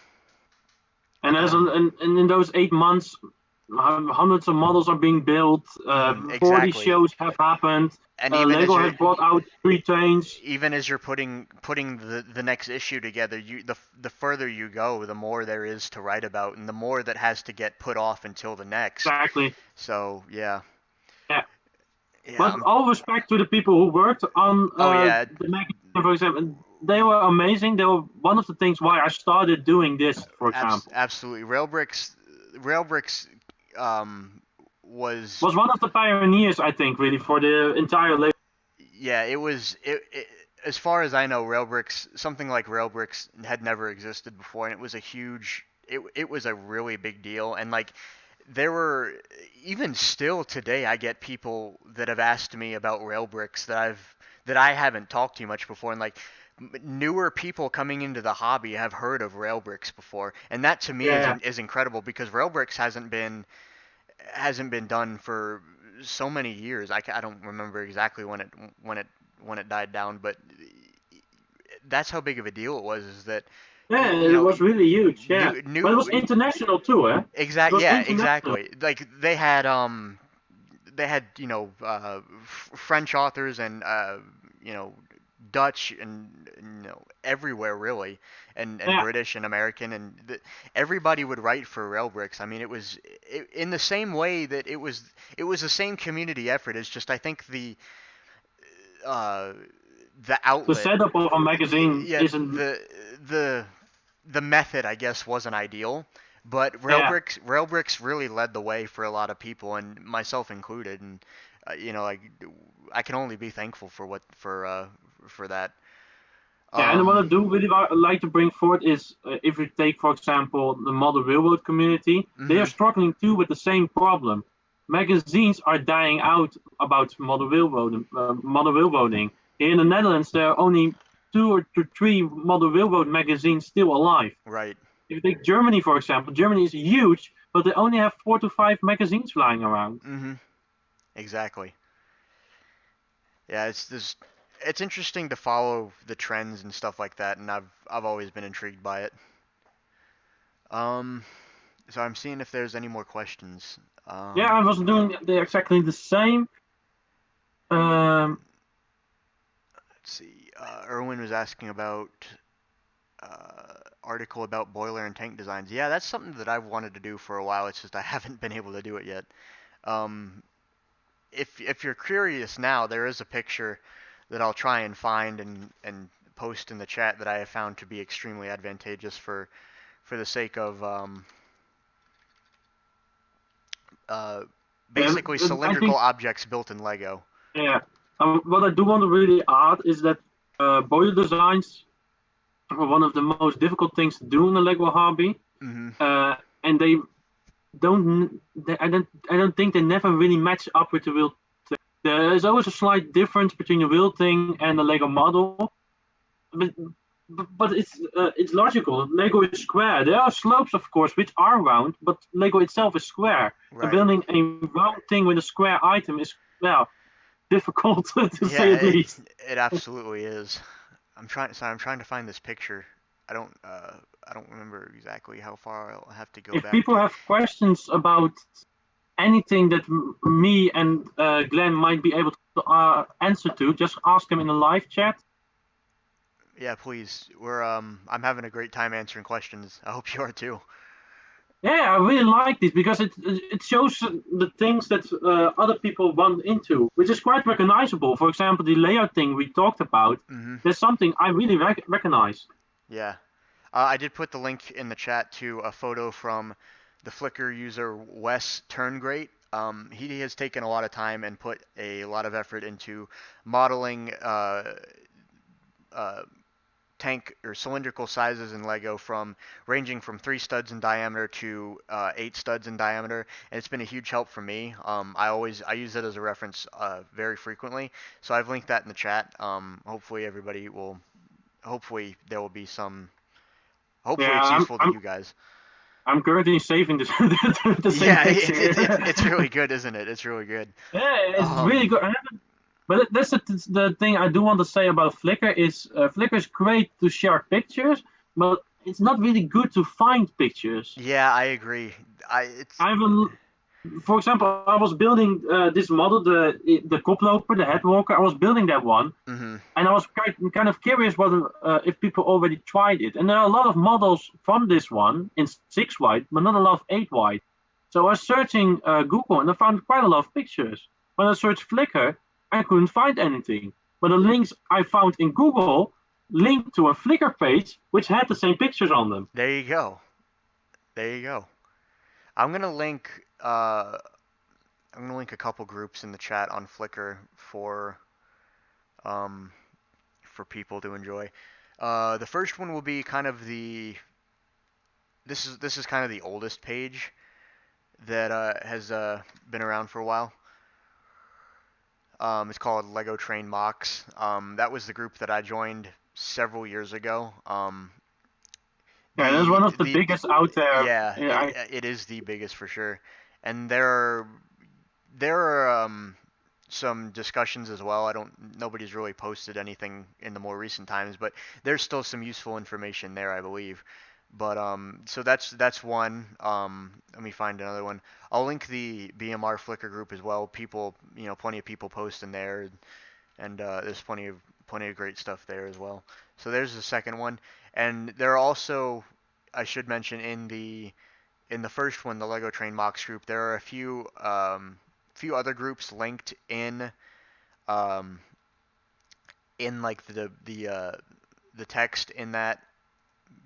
and in those 8 months, hundreds of models are being built. Forty Exactly. shows have happened. And even as Lego you're has brought out three trains. even as you're putting the next issue together, the further you go, the more there is to write about, and the more that has to get put off until the next. Exactly. So yeah, Yeah. yeah. But all respect to the people who worked on Oh yeah, the magazine, for example. They were amazing. They were one of the things why I started doing this, for example. absolutely. Railbricks um, was Was one of the pioneers, I think, really for the entire label. yeah, it as far as I know, something like Railbricks had never existed before, and it was a huge it was a really big deal. And like, there were, even still today, I get people that have asked me about Railbricks that I haven't talked to much before, and like, newer people coming into the hobby have heard of Railbricks before, and that to me Yeah, is incredible, because Railbricks hasn't been done for so many years. I don't remember exactly when it died down, but that's how big of a deal it was. Is that Yeah, you it know, was really huge. Yeah, but it was new international too, eh? It was yeah, international. exactly. Like they had French authors and Dutch and everywhere really, and Yeah. British and American, and everybody would write for Railbricks. I mean, in the same way that it was the same community effort. It's just I think uh, the The outlet, setup of a magazine yeah, isn't. the the method I guess wasn't ideal, but Yeah. Railbricks really led the way for a lot of people, and myself included, and I can only be thankful for that. Yeah, and what Um, I do really like to bring forward is if you take, for example, the model railroad community, they are mhm, struggling too with the same problem. Magazines are dying out about model railroading. Here in the Netherlands, there are only two or three model railroad magazines still alive. right. If you take Germany, for example, Germany is huge, but they only have 4 to 5 magazines flying around. Mhm, exactly. Yeah, it's interesting to follow the trends and stuff like that, and I've always been intrigued by it. Um, so I'm seeing if there's any more questions. Yeah, I was doing exactly the same. Um, Let's see. Erwin was asking about article about boiler and tank designs. Yeah, that's something that I've wanted to do for a while. It's just I haven't been able to do it yet. Um, if you're curious now, there is a picture that I'll try and find and post in the chat that I have found to be extremely advantageous for the sake of uh, yeah, basically I cylindrical think objects built in Lego. yeah. What I do want to really add is that boiler designs are one of the most difficult things to do in the Lego hobby, Hmm. and they don't. I don't think they never really match up with the real thing. There is always a slight difference between the real thing and the Lego model, but it's logical. Lego is square. There are slopes, of course, which are round, but Lego itself is square. And Right. building a round thing with a square item is well difficult to say Yeah, at least. it absolutely is. I'm trying to find this picture. I don't I don't remember exactly how far I'll have to go If back people to. have questions about anything that me and Glenn might be able to answer to, just ask him in the live chat. Yeah, please. I'm having a great time answering questions. I hope you are too. Yeah, I really like this because it shows the things that other people run into, which is quite recognizable. For example, the layout thing we talked about. Hmm. There's something I really recognize. Yeah. I did put the link in the chat to a photo from the Flickr user Wes Turngreat. He has taken a lot of time and put a lot of effort into modeling uh, tank or cylindrical sizes in Lego from ranging from 3 studs in diameter to 8 studs in diameter, and it's been a huge help for me. I use it as a reference very frequently, so I've linked that in the chat. Hopefully everybody will. Hopefully there will be some. Hopefully Yeah, it's useful to you guys. I'm currently saving this, the same Yeah, picture. it's really good, isn't it? It's really good. Yeah, it's really Um, good. But that's the thing I do want to say about Flickr is Flickr is great to share pictures, but it's not really good to find pictures. yeah, I agree. I it's I have a, for example, I was building this model, the koploper, the headwalker. I was building that one, hmm and I was kind of curious whether if people already tried it. And there are a lot of models from this one in 6 wide, but not a lot of 8 wide. So I was searching Google, and I found quite a lot of pictures. When I searched Flickr, I couldn't find anything. But the links I found in Google linked to a Flickr page which had the same pictures on them. there you go. There you go. I'm gonna link uh I'm gonna link a couple groups in the chat on Flickr um for people to enjoy. The first one will be kind of the this is kind of the oldest page that has been around for a while. It's called Lego Train Mocks. That was the group that I joined several years ago. Yeah, that's one of the The biggest out there. yeah, Yeah, it is the biggest for sure, and there are some discussions as well. Nobody's really posted anything in the more recent times, but there's still some useful information there, I believe. But so that's one. Let me find another one. I'll link the BMR Flickr group as well. People, plenty of people post in there, and there's plenty of great stuff there as well. So there's the second one, and there are also, I should mention, in the first one, the Lego Train Mox group, there are a few other groups linked um, in like the text in that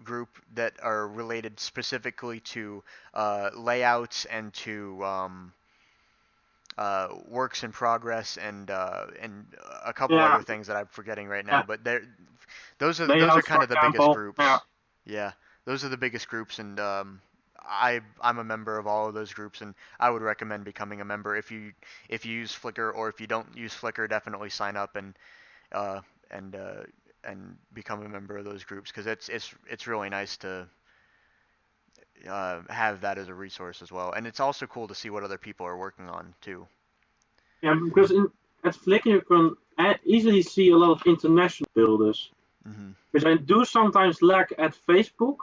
group that are related specifically to layouts and to works in progress and a couple Yeah, other things that I'm forgetting right now. yeah. But those are Layouts, kind for of the biggest example. Yeah, groups. Yeah, those are the biggest groups, and I'm a member of all of those groups, and I would recommend becoming a member if you use Flickr, or if you don't use Flickr, definitely sign up uh, and uh, and become a member of those groups, because it's really nice to have that as a resource as well, and it's also cool to see what other people are working on too. yeah. Because at Flickr you can easily see a lot of international builders, Hmm. which I do sometimes lack at Facebook.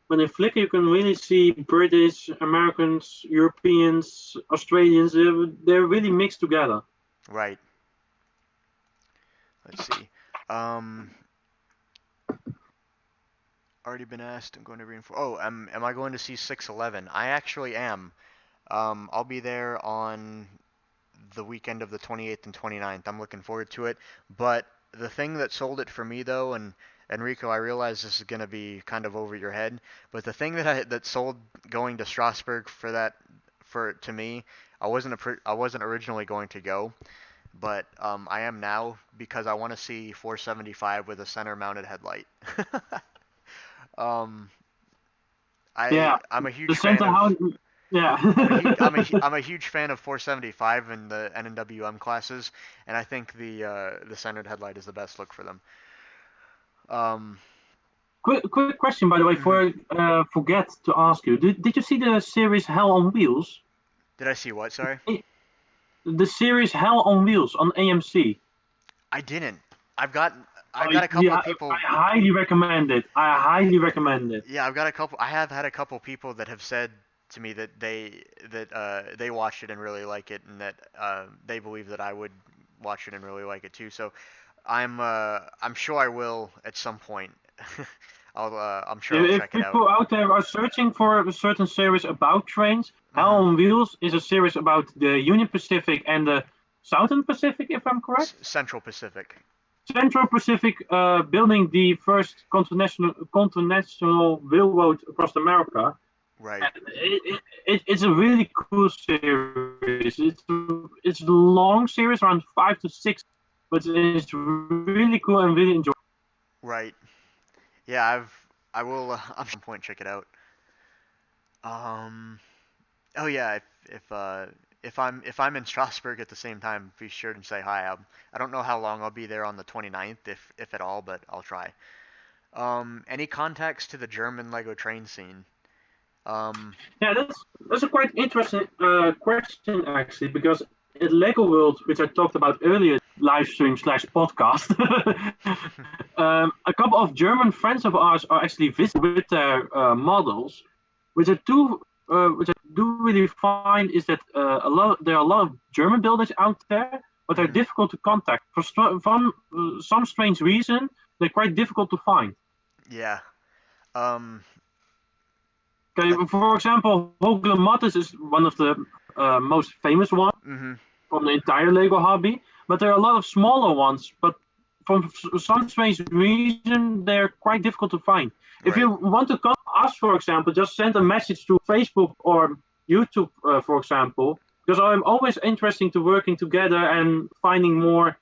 But in Flickr you can really see British, Americans, Europeans, Australians. They're really mixed together. Right. Let's see. Um, Already been asked. I'm going to reinforce. Oh, am I going to see 611? I actually am. I'll be there on the weekend of the 28th and 29th. I'm looking forward to it. But the thing that sold it for me, though, and Enrico, I realize this is going to be kind of over your head, but the thing that sold going to Strasbourg for to me, I wasn't originally going to go, but I am now, because I want to see 475 with a center mounted headlight. um, Yeah, I'm a the huge fan center of house. Yeah. I'm a huge fan of 475 in the NWM classes, and I think the centered headlight is the best look for them. Um, Quick question, by the way, mhm. for forget to ask you. Did you see the series Hell on Wheels? Did I see what? Sorry, Eh, The series Hell on Wheels on AMC. I didn't. I've got I've Oh, got a couple yeah, of I people. highly recommend it. I highly recommend it. Yeah, I've got a couple. I have had a couple people that have said to me that they watched it and really like it, and that they believe that I would watch it and really like it too. So I'm sure I will at some point. I'm sure I'll If check it out. people out there are searching for a certain series about trains, Hell Hmm. on Wheels is a series about the Union Pacific and the Southern Pacific, if I'm correct. Central Pacific. Central Pacific, building the first continental railroad across America. Right. And it's a really cool series. It's a long series, around 5 to 6, but it's really cool and really enjoyable. Right. Yeah, I will at some point check it out. Um. Oh yeah. If I'm in Strasbourg at the same time, be sure to say hi. I don't know how long I'll be there on the 29th, if at all, but I'll try. Any contacts to the German Lego train scene? Um. Yeah, that's a quite interesting question actually, because at Lego World, which I talked about earlier, live stream slash podcast, a couple of German friends of ours are actually visiting with their models, which I do really find is that there are a lot of German builders out there, but they're Mhm. difficult to contact from some strange reason. They're quite difficult to find. Yeah. Um. Okay, I. for example, Hogle Mattis is one of the most famous ones Mhm. from the entire Lego hobby, but there are a lot of smaller ones, but for some strange reason, they're quite difficult to find. If Right. you want to contact us, for example, just send a message to Facebook or YouTube, for example, because I'm always interested to working together and finding more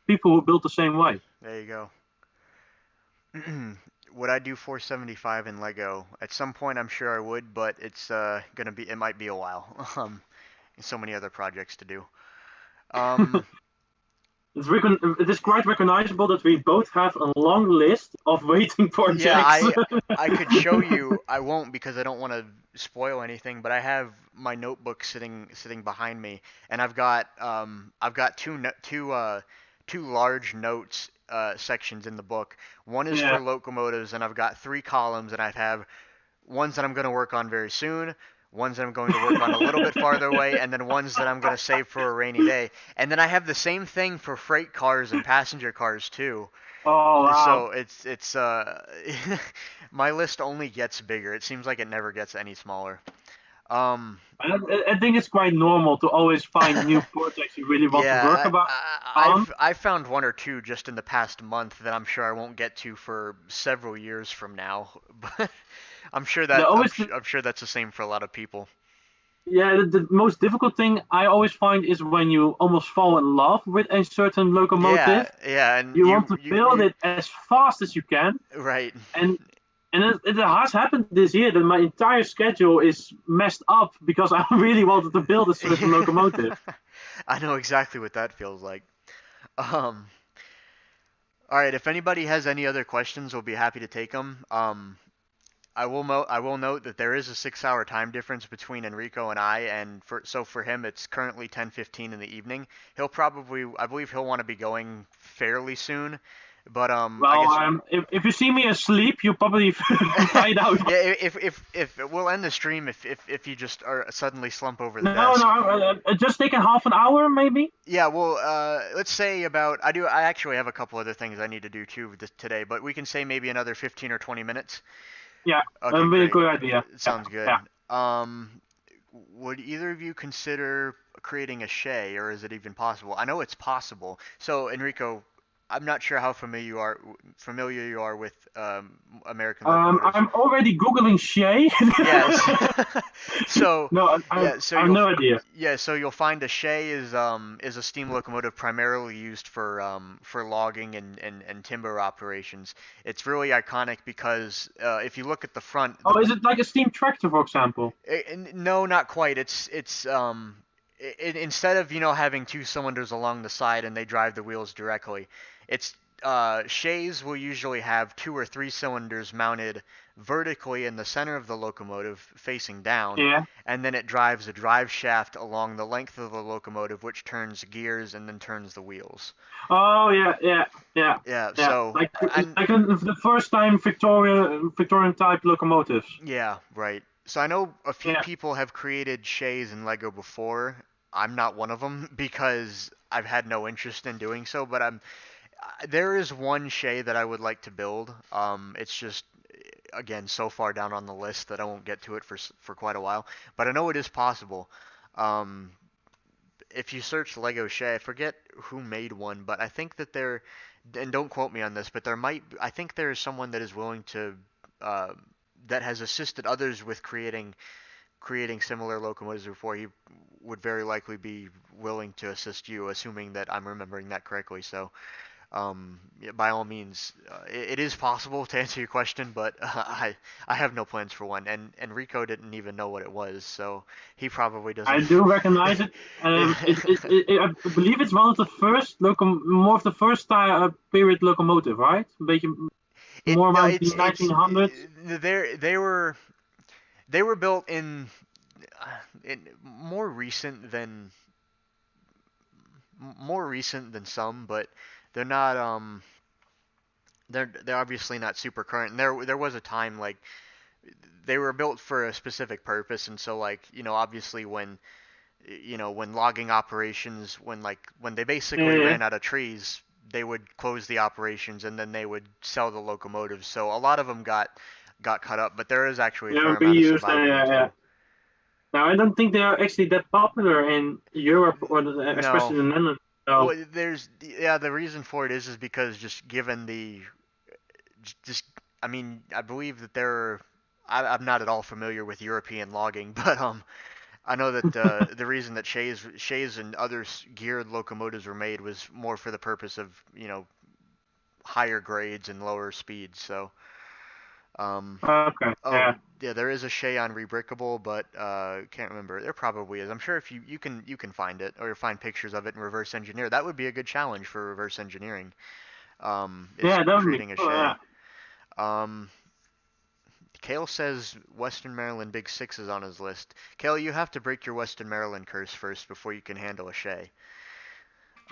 people who build the same way. There you go. Would I do 475 in Lego? At some point, I'm sure I would, but it might be a while. So many other projects to do. Um, it is quite recognizable that we both have a long list of waiting Yeah, projects. I could show you. I won't because I don't want to spoil anything. But I have my notebook sitting behind me, and I've got two large notes sections in the book. One is for Yeah. locomotives, and I've got three columns, and I have ones that I'm going to work on very soon, ones that I'm going to work on a little bit farther away, and then ones that I'm going to save for a rainy day. And then I have the same thing for freight cars and passenger cars too. Oh wow. So it's my list only gets bigger. It seems like it never gets any smaller. Um, I think it's quite normal to always find new projects you really want to work yeah, about on. I've found one or two just in the past month that I'm sure I won't get to for several years from now. But The always the, I'm sure that's the same for a lot of people. yeah, the most difficult thing I always find is when you almost fall in love with a certain Yeah, locomotive. yeah, and You want to build you it as fast as you can, right. and it has happened this year that my entire schedule is messed up because I really wanted to build a certain locomotive. I know exactly what that feels like. Um, all right, if anybody has any other questions, we'll be happy to take them. I will note that there is a 6-hour time difference between Enrico and I, and for him it's currently 10:15 in the evening. He'll probably I believe he'll want to be going fairly soon, but I Well, guess if you see me asleep, you probably find out. yeah, if we'll end the stream if you just are suddenly slump over the No, no, desk. just take a half an hour, maybe. Yeah, well, let's say about I actually have a couple other things I need to do too today, but we can say maybe another 15 or 20 minutes. Yeah, a Okay, really great. good idea. Yeah, Sounds good. yeah. Um, would either of you consider creating a Shay, or is it even possible? I know it's possible. So, Enrico, I'm not sure how familiar you are with American locomotives. I'm already googling Shay. Yes. So, No, yeah, so I have you'll no idea. yeah, so you'll find a Shay is a steam locomotive primarily used for logging and timber operations. It's really iconic because if you look at the front, Oh, is it like a steam tractor, for example? no, not quite. Instead of having two cylinders along the side and they drive the wheels directly, it's shays will usually have two or three cylinders mounted vertically in the center of the locomotive facing down, Yeah. and then it drives a drive shaft along the length of the locomotive, which turns gears and then turns the wheels. Oh, yeah, yeah, yeah, Yeah, yeah. so and Like the first time Victorian type locomotives. yeah, right. So I know a few Yeah. people have created shays in Lego before. I'm not one of them because I've had no interest in doing so, but there is one shay that I would like to build. It's just again so far down on the list that I won't get to it for quite a while, but I know it is possible. Um, if you search Lego Shay, I forget who made one, but I think that there, and don't quote me on this, but I think there is someone that is willing to, uh, that has assisted others with creating similar locomotives before. He would very likely be willing to assist you, assuming that I'm remembering that correctly. So yeah, by all means, it is possible to answer your question, but I have no plans for one, and Enrico didn't even know what it was, so he probably I doesn't. do recognize it. I believe it's one of the first more of the first period locomotive, right? A beetje It more no, around the it's 1900s. they were built more recent than some, but they're not they're obviously not super current. And there was a time like they were built for a specific purpose, and so like obviously when logging operations when they basically Yeah, ran out of trees, they would close the operations and then they would sell the locomotives. So a lot of them got cut up, but there is actually a yeah, fair yeah, amount of reused. surviving Yeah, yeah. too. Now I don't think they are actually that popular in Europe or No, especially the Netherlands. So well, the reason for it is because just given the just I mean I believe that I'm not at all familiar with European logging, but I know that the reason that Shays and other geared locomotives were made was more for the purpose of higher grades and lower speeds. So, um, okay, oh, yeah. Yeah, there is a Shay on Rebrickable, but can't remember. There probably is. I'm sure if you can find it or find pictures of it and reverse engineer. That would be a good challenge for reverse engineering. Is Yeah, that would be creating a cool. Yeah. Shay. Um, Kale says Western Maryland Big Six is on his list. Kale, you have to break your Western Maryland curse first before you can handle a Shay.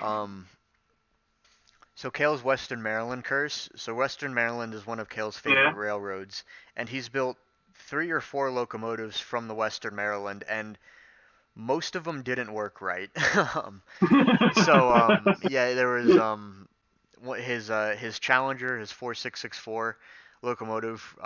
Um, so Kale's Western Maryland curse. So Western Maryland is one of Kale's favorite Yeah. railroads, and he's built 3 or 4 locomotives from the Western Maryland, and most of them didn't work right. Yeah, there was his Challenger, his 4664 locomotive,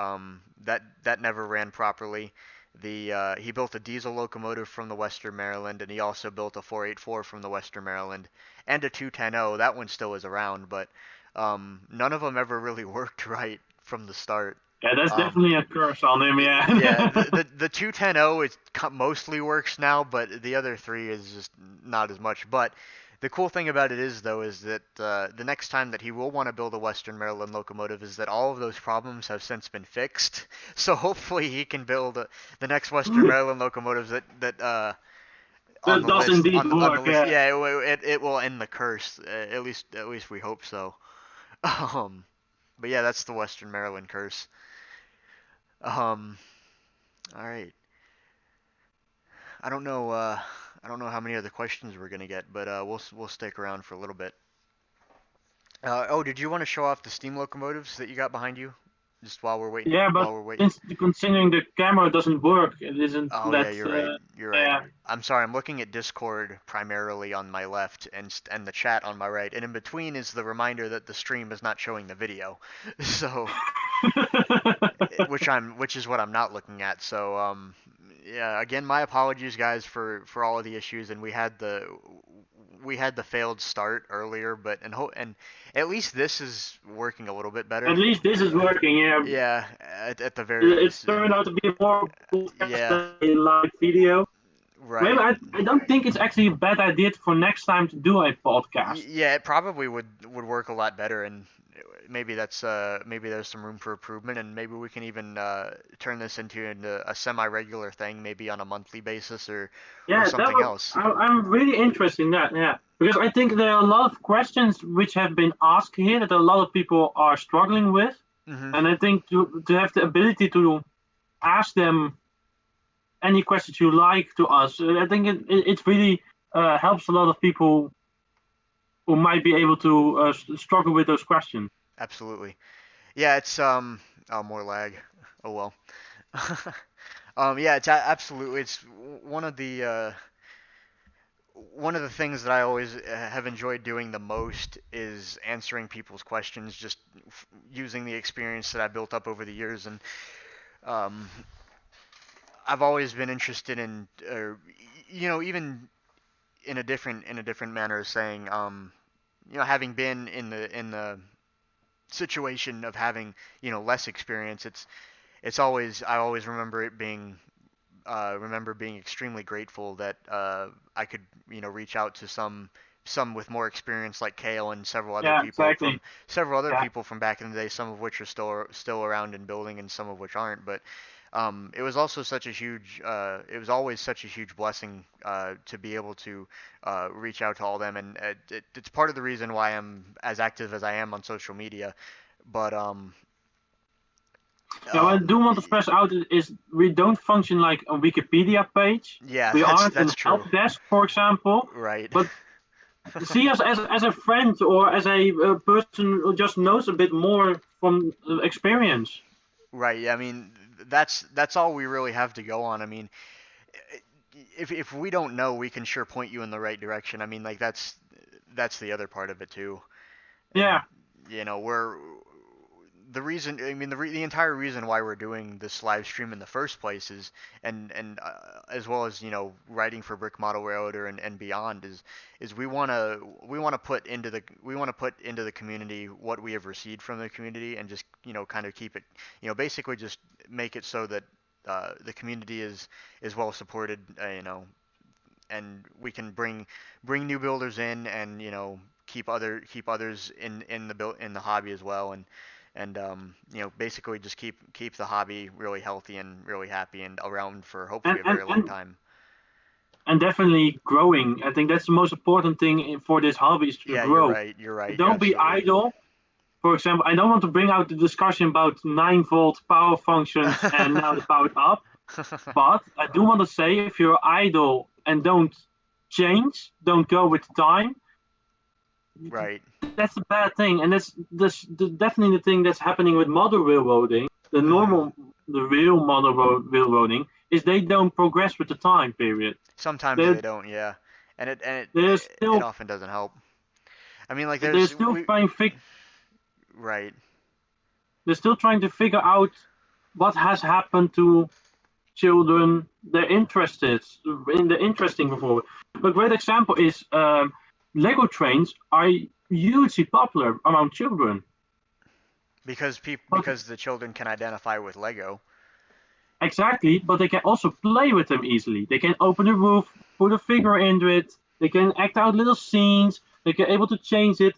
that never ran properly. He built a diesel locomotive from the Western Maryland, and he also built a 484 from the Western Maryland, and a 210. That one still is around, but none of them ever really worked right from the start. Yeah, that's Um, definitely a curse on him. yeah, Yeah. the 210 it mostly works now, but the other three is just not as much. But the cool thing about it is though is that the next time that he will want to build a Western Maryland locomotive is that all of those problems have since been fixed. So hopefully he can build the next Western Maryland locomotive that on That the does list indeed on the work. list. Yeah. Yeah, it will end the curse. At least we hope so. Um, but yeah, that's the Western Maryland curse. Um, all right. I don't know. I don't know how many other questions we're gonna get, but we'll stick around for a little bit. Oh, did you want to show off the steam locomotives that you got behind you, just while we're waiting? Yeah, but While we're waiting. since considering the camera doesn't work, it isn't Oh yeah, that. you're right. You're right. Yeah. I'm sorry. I'm looking at Discord primarily on my left and the chat on my right, and in between is the reminder that the stream is not showing the video. So, which is what I'm not looking at. So yeah, again, my apologies guys for all of the issues, and we had the failed start earlier, but and at least this is working a little bit better. At least this is working. Yeah. Yeah, at the very It's least. turned out to be more podcast Yeah, than a live video. Well, right. I don't think it's actually a bad idea for next time to do a podcast. Yeah, it probably would work a lot better, and maybe there's some room for improvement, and maybe we can even turn this into a semi-regular thing, maybe on a monthly basis or Yeah, that something would. else. I'm really interested in that. Yeah, because I think there are a lot of questions which have been asked here that a lot of people are struggling with, Hmm. and I think to have the ability to ask them any questions you like to us, I think it really helps a lot of people who might be able to struggle with those questions. Absolutely. Yeah, it's oh, more lag. Oh well. Yeah, absolutely it's one of the things that I always have enjoyed doing the most is answering people's questions, just using the experience that I built up over the years, and um, I've always been interested in, even in a different manner of saying, having been in the situation of having less experience, it's always I always remember being extremely grateful that I could reach out to some with more experience like Kale and Yeah, exactly. several other Yeah, people from back in the day, some of which are still around and building, and some of which aren't. But it was also it was always such a huge blessing to be able to reach out to all them, and it's part of the reason why I'm as active as I am on social media. But yeah. What I um, do want to stress out is we don't function like a Wikipedia page. yeah, We aren't that's an true, help desk, for example. right? But see us as a friend or as a person who just knows a bit more from experience. Right. I mean, that's all we really have to go on. I mean, if we don't know, we can sure point you in the right direction. I mean, like that's the other part of it too. And Yeah, we're the reason. I mean, the entire reason why we're doing this live stream in the first place is, and as well as writing for Brick Model Railroader and beyond is we want to put into the community what we have received from the community, and just kind of keep it, basically just make it so that the community is well supported, and we can bring new builders in, and keep others in the hobby as well, and basically just keep the hobby really healthy and really happy and around for and hopefully a and very long and time. and definitely growing. I think that's the most important thing for this hobby is to Yeah, you're grow. right. You're right. Don't be Absolutely. idle. For example, I don't want to bring out the discussion about 9-volt power functions and now the powered up, but I do want to say if you're idle and don't change, don't go with time, Right. that's a bad thing. And that's definitely the thing that's happening with model railroading. The real model railroading is they don't progress with the time period. Sometimes They're, they don't. Yeah, and they're it still often doesn't help. I mean, like they're there's still we trying fig right. they're still trying to figure out what has happened to children, they're interested in the interesting before. A great example is Lego trains are hugely popular around children. But Because the children can identify with Lego. exactly, but they can also play with them easily. They can open the roof, put a figure into it. They can act out little scenes. They can able to change it.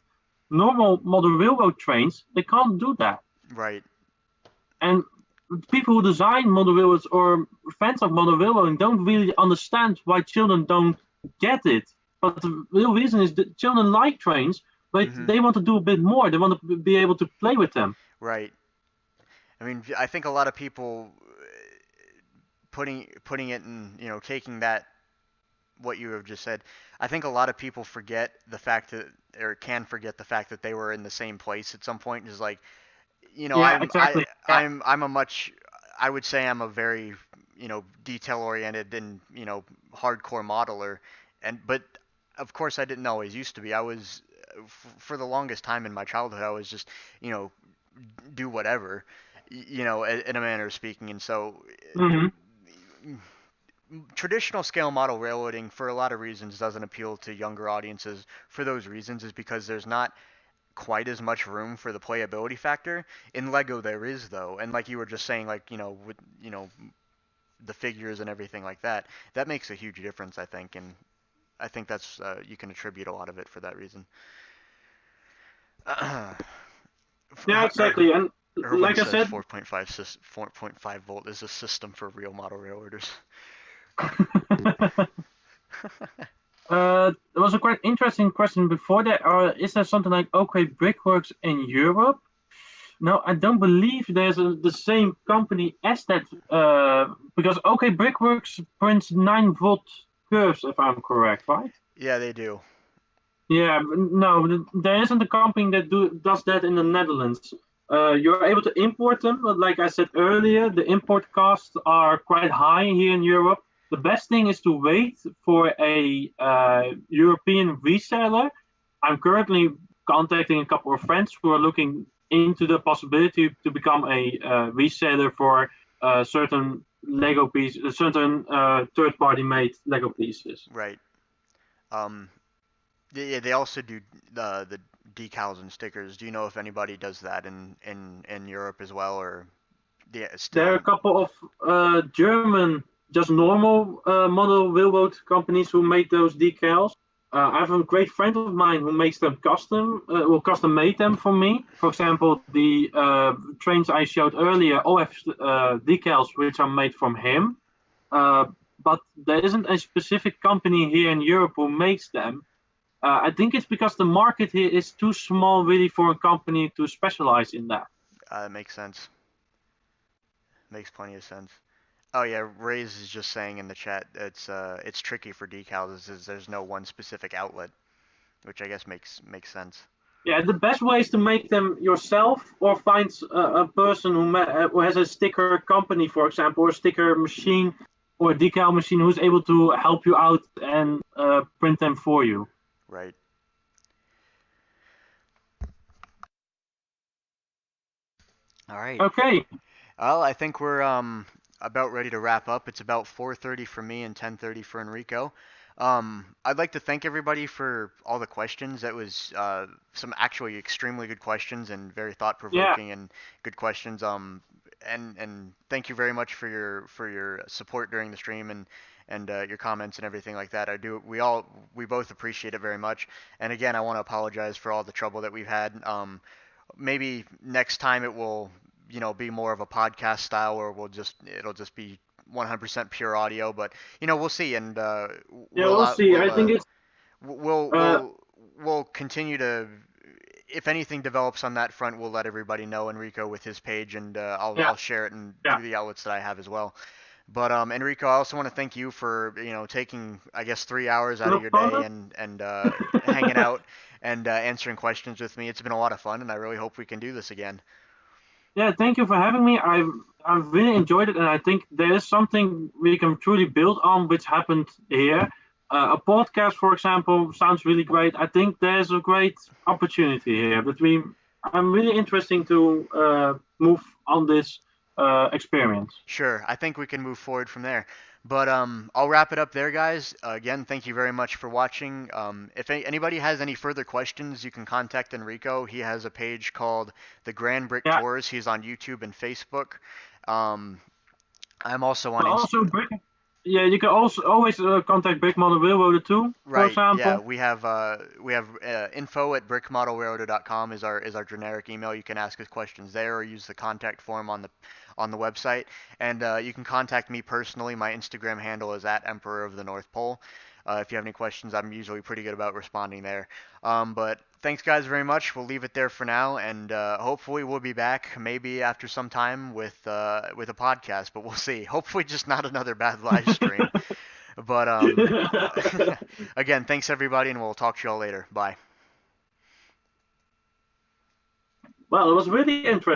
Normal model railroad trains, they can't do that. Right. And people who design model railroads or fans of model railroading don't really understand why children don't get it. But the real reason is that children like trains, but Mhm. they want to do a bit more. They want to be able to play with them. Right. I mean, I think a lot of people putting it in, taking that what you have just said. I think a lot of people forget the fact that or can forget the fact that they were in the same place at some point. Just like, Yeah, exactly. Yeah. I'm a much I would say I'm a very detail oriented and hardcore modeler, but of course I didn't always used to be. I was for the longest time in my childhood I was just you know do whatever, in a manner of speaking, and so Hmm. traditional scale model railroading for a lot of reasons doesn't appeal to younger audiences. For those reasons is because there's not quite as much room for the playability factor. In Lego there is though, and like you were just saying, like with the figures and everything like that, that makes a huge difference, I think, and I think that's you can attribute a lot of it for that reason. Yeah, exactly. And Irwin like I says said, 4.5 volt is a system for real model railroaders. there was a quite interesting question before that. Is there something like OK Brickworks in Europe? No, I don't believe there's the same company as that, because OK Brickworks prints 9-volt curves, if I'm correct, right? Yeah, they do. Yeah, no, there isn't a company that does that in the Netherlands. You're able to import them, but like I said earlier, the import costs are quite high here in Europe. The best thing is to wait for a European reseller. I'm currently contacting a couple of friends who are looking into the possibility to become a reseller for certain Lego pieces, certain third-party made Lego pieces. Right. Um, yeah, they also do the decals and stickers. Do you know if anybody does that in Europe as well, or yeah, There are a still? couple of German, just normal model railroad companies who make those decals. I have a great friend of mine who makes them custom made them for me. For example, the trains I showed earlier all have decals which are made from him. Uh, but there isn't a specific company here in Europe who makes them. I think it's because the market here is too small, really, for a company to specialize in that. That makes sense. Makes plenty of sense. Oh yeah, Ray's is just saying in the chat it's tricky for decals is there's no one specific outlet, which I guess makes sense. Yeah, the best way is to make them yourself or find a person who has a sticker company, for example, or a sticker machine or a decal machine who's able to help you out and print them for you. Right. All right. Okay. Well, I think we're about ready to wrap up. It's about 4:30 for me and 10:30 for Enrico. I'd like to thank everybody for all the questions. That was some actually extremely good questions and very Yeah. thought-provoking and good questions. And thank you very much for your support during the stream and your comments and everything like that. We both appreciate it very much. And again, I want to apologize for all the trouble that we've had. maybe next time it will, be more of a podcast style, or it'll just be 100% pure audio. But we'll see, and Yeah, we'll see. I think it's we'll uh, we'll we'll continue to. If anything develops on that front, we'll let everybody know, Enrico, with his page, and yeah, I'll share it and yeah, through the outlets that I have as well. But Enrico, I also want to thank you for taking, I guess, 3 hours out of no your day problem. and hanging out and answering questions with me. It's been a lot of fun, and I really hope we can do this again. Yeah, thank you for having me. I've really enjoyed it, and I think there is something we can truly build on, which happened here. A podcast, for example, sounds really great. I think there's a great opportunity here between. I'm really interested to move on this experience. Sure, I think we can move forward from there. But I'll wrap it up there, guys. Again, thank you very much for watching. If anybody has any further questions, you can contact Enrico. He has a page called The Grand Brick Yeah, Tours. He's on YouTube and Facebook. Um, I'm also on but Inst. also yeah, you can also always contact Big Mother Railroad too, for Right. Yeah, example. we have info at brickmodelrailroad.com is our generic email. You can ask us questions there or use the contact form on the website. And you can contact me personally. My Instagram handle is at Emperor of the North Pole. If you have any questions, I'm usually pretty good about responding there. But thanks, guys, very much. We'll leave it there for now, and hopefully we'll be back maybe after some time with a podcast. But we'll see. Hopefully, just not another bad live stream. But again, thanks everybody, and we'll talk to y'all later. Bye. Well, it was really interesting.